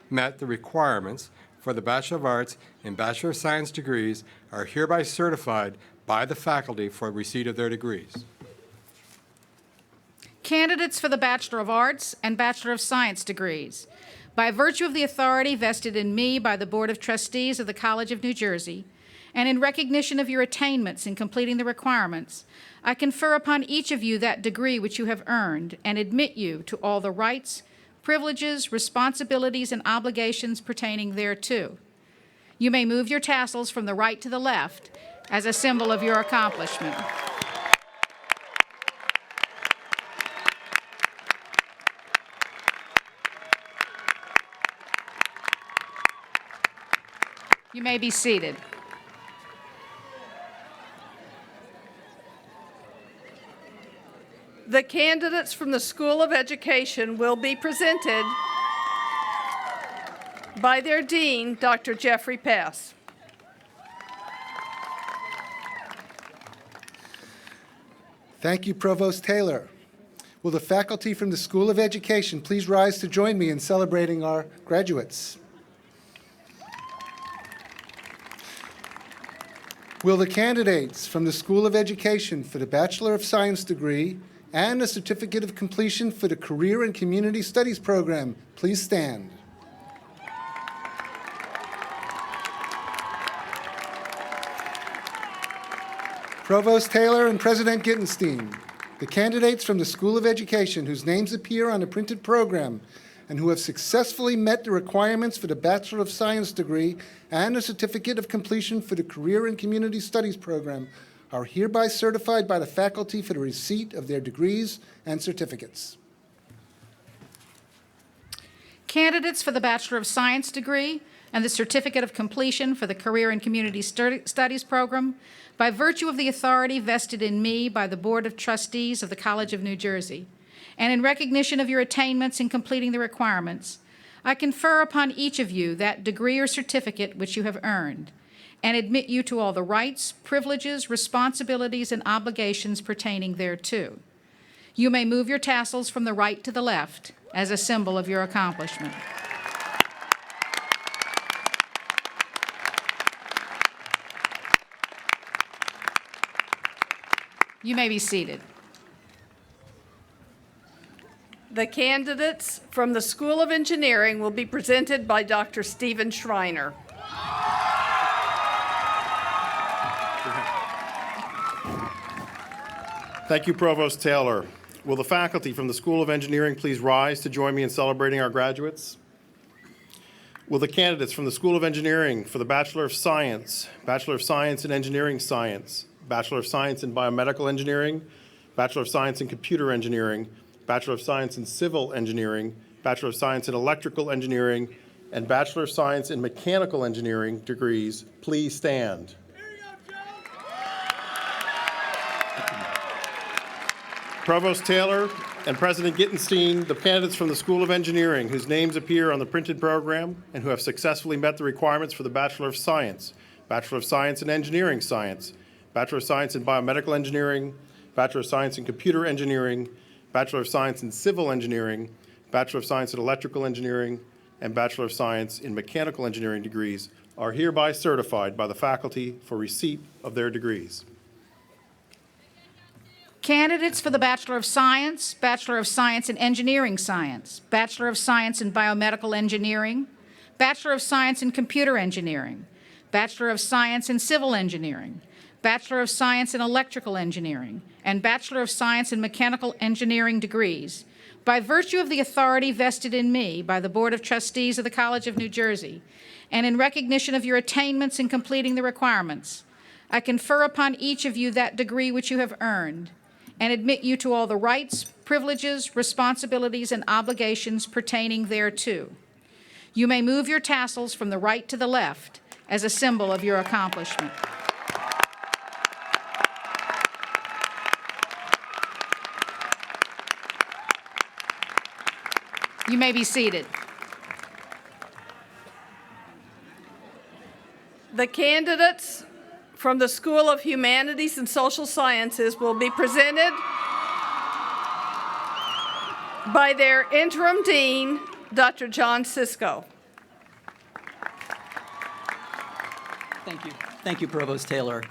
met the requirements for the Bachelor of Arts and Bachelor of Science degrees are hereby certified by the faculty for receipt of their degrees. Candidates for the Bachelor of Arts and Bachelor of Science degrees. By virtue of the authority vested in me by the Board of Trustees of the College of New Jersey, and in recognition of your attainments in completing the requirements, I confer upon each of you that degree which you have earned and admit you to all the rights, privileges, responsibilities, and obligations pertaining thereto. You may move your tassels from the right to the left as a symbol of your accomplishment. You may be seated. The candidates from the School of Education will be presented by their dean, Dr. Jeffrey Pass. Thank you, Provost Taylor. Will the faculty from the School of Education please rise to join me in celebrating our graduates? Will the candidates from the School of Education for the Bachelor of Science degree and a Certificate of Completion for the Career and Community Studies program please stand? Provost Taylor and President Gittenstein, the candidates from the School of Education whose names appear on the printed program and who have successfully met the requirements for the Bachelor of Science degree and the Certificate of Completion for the Career and Community Studies program are hereby certified by the faculty for the receipt of their degrees and certificates. Candidates for the Bachelor of Science degree and the Certificate of Completion for the Career and Community Studies program, by virtue of the authority vested in me by the Board of Trustees of the College of New Jersey, and in recognition of your attainments in completing the requirements, I confer upon each of you that degree or certificate which you have earned, and admit you to all the rights, privileges, responsibilities, and obligations pertaining thereto. You may move your tassels from the right to the left as a symbol of your accomplishment. You may be seated. The candidates from the School of Engineering will be presented by Dr. Stephen Schreiner. Thank you, Provost Taylor. Will the faculty from the School of Engineering please rise to join me in celebrating our graduates? Will the candidates from the School of Engineering for the Bachelor of Science in Engineering Science, Bachelor of Science in Biomedical Engineering, Bachelor of Science in Computer Engineering, Bachelor of Science in Civil Engineering, Bachelor of Science in Electrical Engineering, and Bachelor of Science in Mechanical Engineering degrees please stand? Provost Taylor and President Gittenstein, the candidates from the School of Engineering whose names appear on the printed program and who have successfully met the requirements for the Bachelor of Science in Engineering Science, Bachelor of Science in Biomedical Engineering, Bachelor of Science in Computer Engineering, Bachelor of Science in Civil Engineering, Bachelor of Science in Electrical Engineering, and Bachelor of Science in Mechanical Engineering degrees are hereby certified by the faculty for receipt of their degrees. Candidates for the Bachelor of Science in Engineering Science, Bachelor of Science in Biomedical Engineering, Bachelor of Science in Computer Engineering, Bachelor of Science in Civil Engineering, Bachelor of Science in Electrical Engineering, and Bachelor of Science in Mechanical Engineering degrees, by virtue of the authority vested in me by the Board of Trustees of the College of New Jersey, and in recognition of your attainments in completing the requirements, I confer upon each of you that degree which you have earned, and admit you to all the rights, privileges, responsibilities, and obligations pertaining thereto. You may move your tassels from the right to the left as a symbol of your accomplishment. You may be seated. The candidates from the School of Humanities and Social Sciences will be presented by their interim dean, Dr. John Sisko. Thank you. Thank you, Provost Taylor.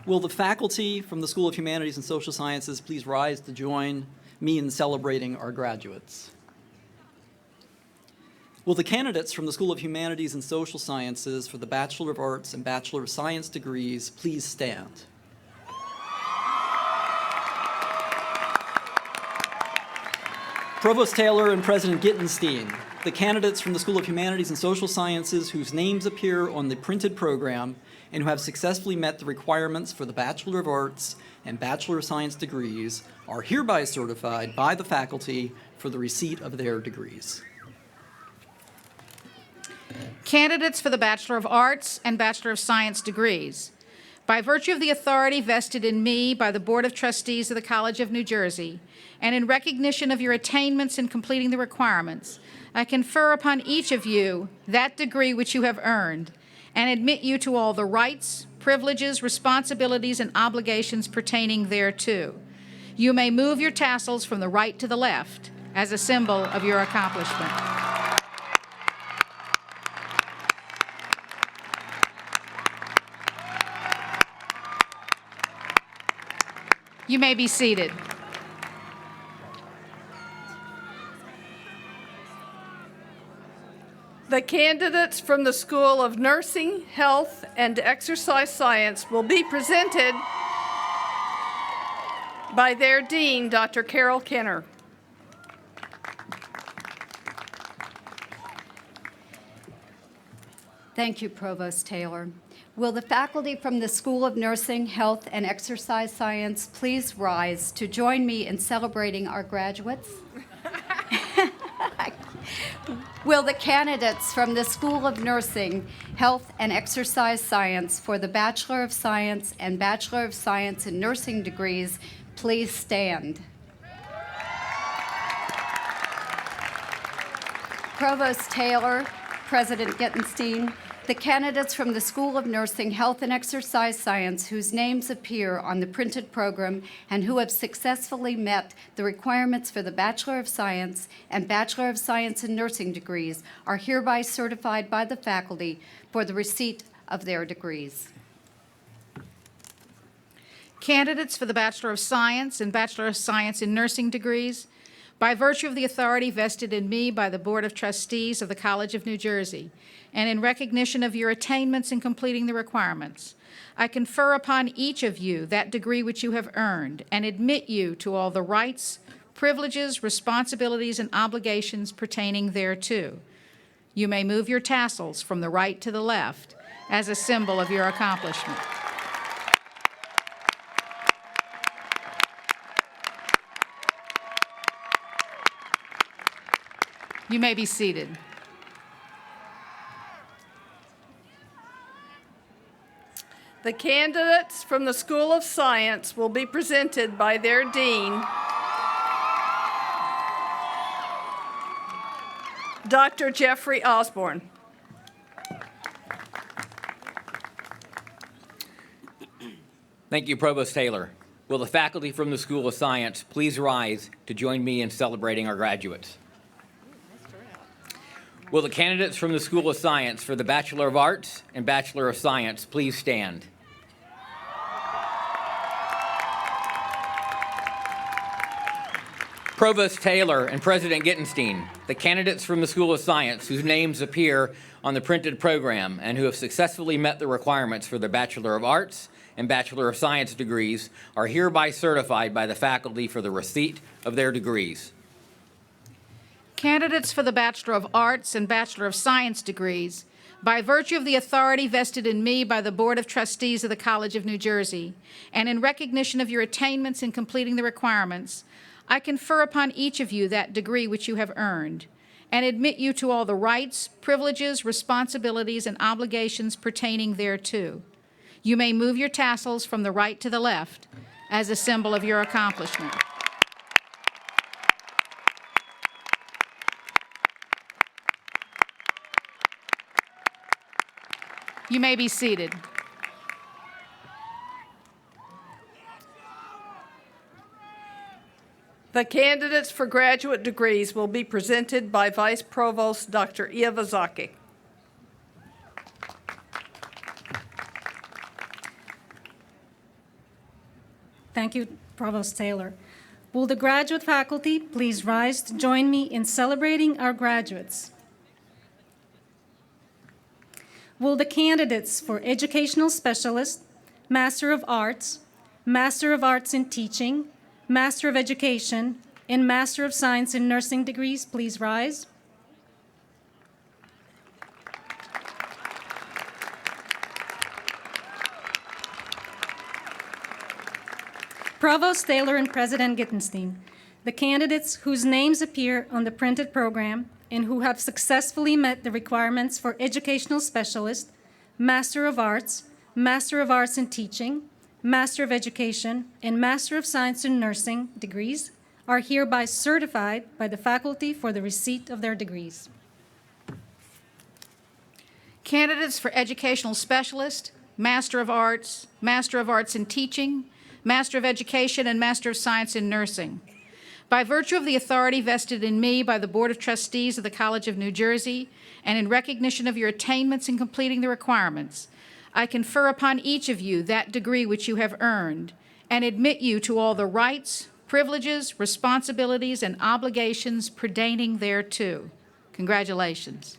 Will the faculty from the School of Humanities and Social Sciences please rise to join me in celebrating our graduates? Will the candidates from the School of Humanities and Social Sciences for the Bachelor of Arts and Bachelor of Science degrees please stand? Provost Taylor and President Gittenstein, the candidates from the School of Humanities and Social Sciences whose names appear on the printed program and who have successfully met the requirements for the Bachelor of Arts and Bachelor of Science degrees are hereby certified by the faculty for the receipt of their degrees. Candidates for the Bachelor of Arts and Bachelor of Science degrees, by virtue of the authority vested in me by the Board of Trustees of the College of New Jersey, and in recognition of your attainments in completing the requirements, I confer upon each of you that degree which you have earned, and admit you to all the rights, privileges, responsibilities, and obligations pertaining thereto. You may move your tassels from the right to the left as a symbol of your accomplishment. You may be seated. The candidates from the School of Nursing, Health, and Exercise Science will be presented by their dean, Dr. Carol Kenner. Thank you, Provost Taylor. Will the faculty from the School of Nursing, Health, and Exercise Science please rise to join me in celebrating our graduates? Will the candidates from the School of Nursing, Health, and Exercise Science for the Bachelor of Science and Bachelor of Science in Nursing degrees please stand? Provost Taylor, President Gittenstein, the candidates from the School of Nursing, Health, and Exercise Science whose names appear on the printed program and who have successfully met the requirements for the Bachelor of Science and Bachelor of Science in Nursing degrees are hereby certified by the faculty for the receipt of their degrees. Candidates for the Bachelor of Science and Bachelor of Science in Nursing degrees, by virtue of the authority vested in me by the Board of Trustees of the College of New Jersey, and in recognition of your attainments in completing the requirements, I confer upon each of you that degree which you have earned and admit you to all the rights, privileges, responsibilities, and obligations pertaining thereto. You may move your tassels from the right to the left as a symbol of your accomplishment. You may be seated. The candidates from the School of Science will be presented by their dean, Dr. Jeffrey Osborne. Thank you, Provost Taylor. Will the faculty from the School of Science please rise to join me in celebrating our graduates? Will the candidates from the School of Science for the Bachelor of Arts and Bachelor of Science please stand? Provost Taylor and President Gittenstein, the candidates from the School of Science whose names appear on the printed program and who have successfully met the requirements for the Bachelor of Arts and Bachelor of Science degrees are hereby certified by the faculty for the receipt of their degrees. Candidates for the Bachelor of Arts and Bachelor of Science degrees, by virtue of the authority vested in me by the Board of Trustees of the College of New Jersey, and in recognition of your attainments in completing the requirements, I confer upon each of you that degree which you have earned, and admit you to all the rights, privileges, responsibilities, and obligations pertaining thereto. You may move your tassels from the right to the left as a symbol of your accomplishment. You may be seated. The candidates for graduate degrees will be presented by Vice Provost Dr. Iwazaki. Thank you, Provost Taylor. Will the graduate faculty please rise to join me in celebrating our graduates? Will the candidates for Educational Specialist, Master of Arts in Teaching, Master of Education, and Master of Science in Nursing degrees please rise? Provost Taylor and President Gittenstein, the candidates whose names appear on the printed program and who have successfully met the requirements for Educational Specialist, Master of Arts in Teaching, Master of Education, and Master of Science in Nursing degrees are hereby certified by the faculty for the receipt of their degrees. Candidates for Educational Specialist, Master of Arts in Teaching, Master of Education, and Master of Science in Nursing. By virtue of the authority vested in me by the Board of Trustees of the College of New Jersey, and in recognition of your attainments in completing the requirements, I confer upon each of you that degree which you have earned, and admit you to all the rights, privileges, responsibilities, and obligations pertaining thereto. Congratulations.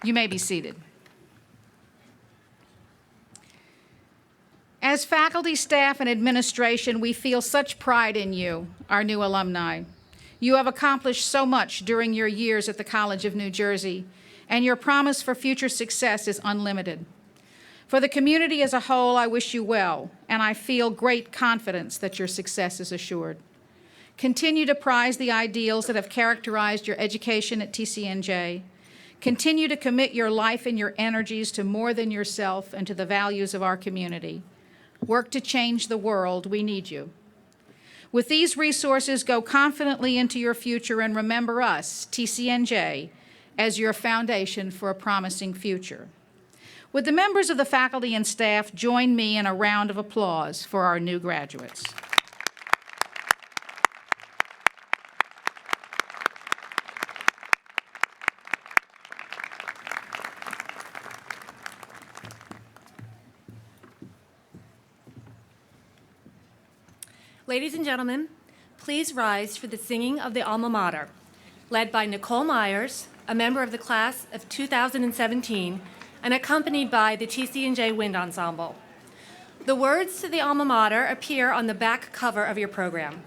You may be seated. As faculty, staff, and administration, we feel such pride in you, our new alumni. You have accomplished so much during your years at the College of New Jersey, and your promise for future success is unlimited. For the community as a whole, I wish you well, and I feel great confidence that your success is assured. Continue to prize the ideals that have characterized your education at TCNJ. Continue to commit your life and your energies to more than yourself and to the values of our community. Work to change the world. We need you. With these resources, go confidently into your future and remember us, TCNJ, as your foundation for a promising future. Would the members of the faculty and staff join me in a round of applause for our new graduates? Ladies and gentlemen, please rise for the singing of the Alma Mater, led by Nicole Myers, a member of the class of 2017, and accompanied by the TCNJ Wind Ensemble. The words to the Alma Mater appear on the back cover of your program.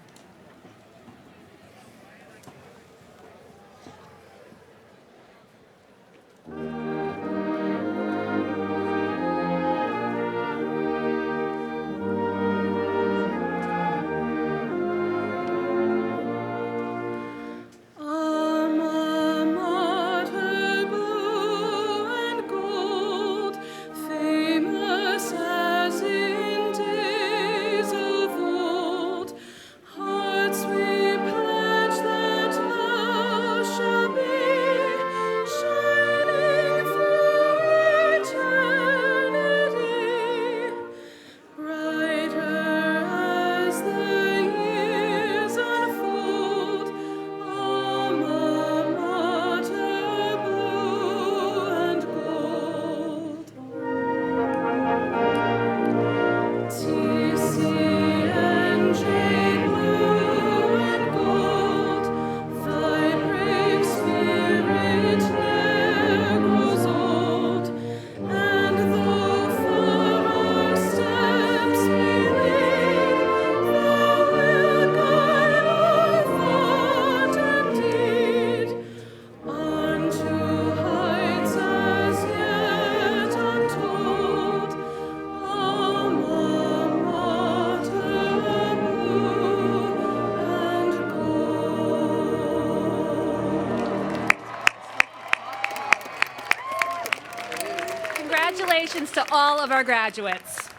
Congratulations to all of our graduates.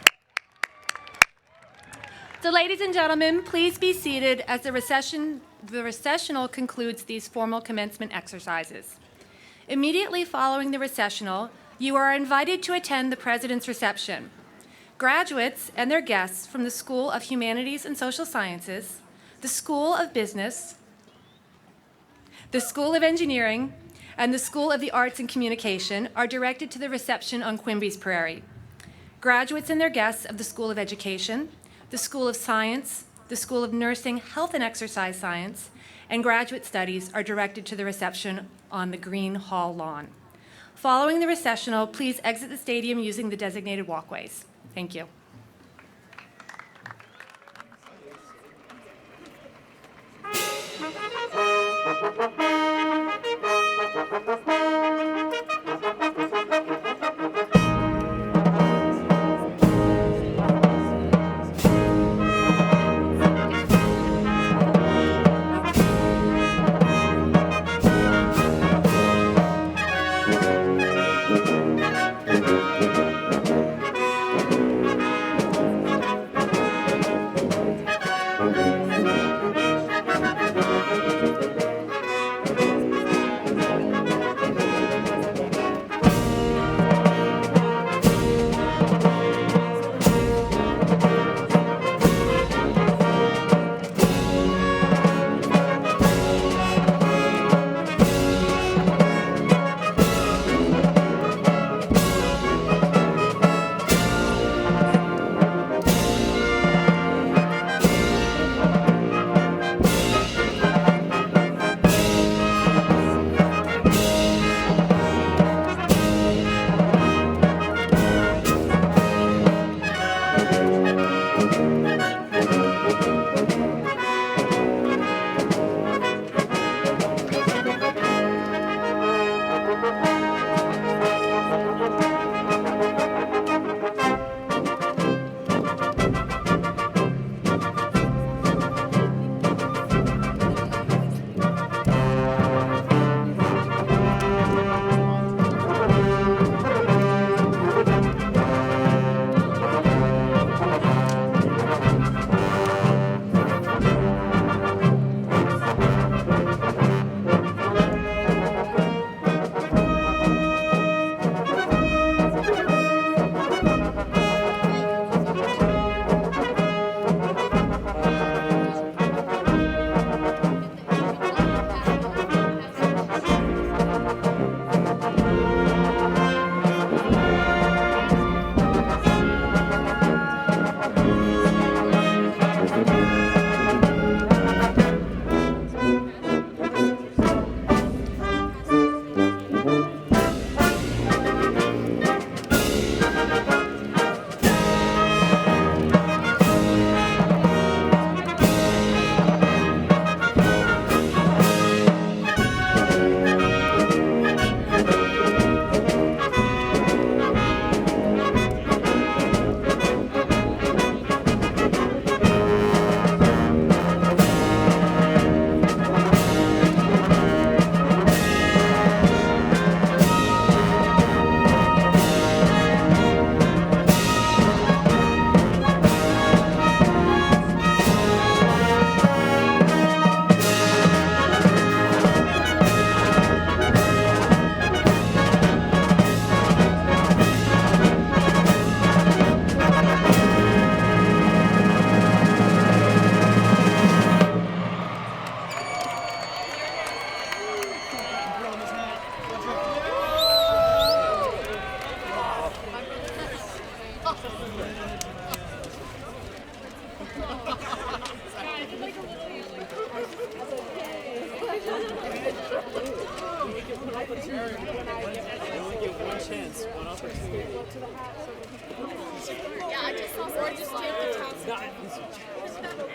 So ladies and gentlemen, please be seated as the recessional concludes these formal commencement exercises. Immediately following the recessional, you are invited to attend the President's reception. Graduates and their guests from the School of Humanities and Social Sciences, the School of Business, the School of Engineering, and the School of the Arts and Communication are directed to the reception on Quimby's Prairie. Graduates and their guests of the School of Education, the School of Science, the School of Nursing, Health and Exercise Science, and Graduate Studies are directed to the reception on the Green Hall lawn. Following the recessional, please exit the stadium using the designated walkways. Thank you. Yeah, I just saw someone just take the top.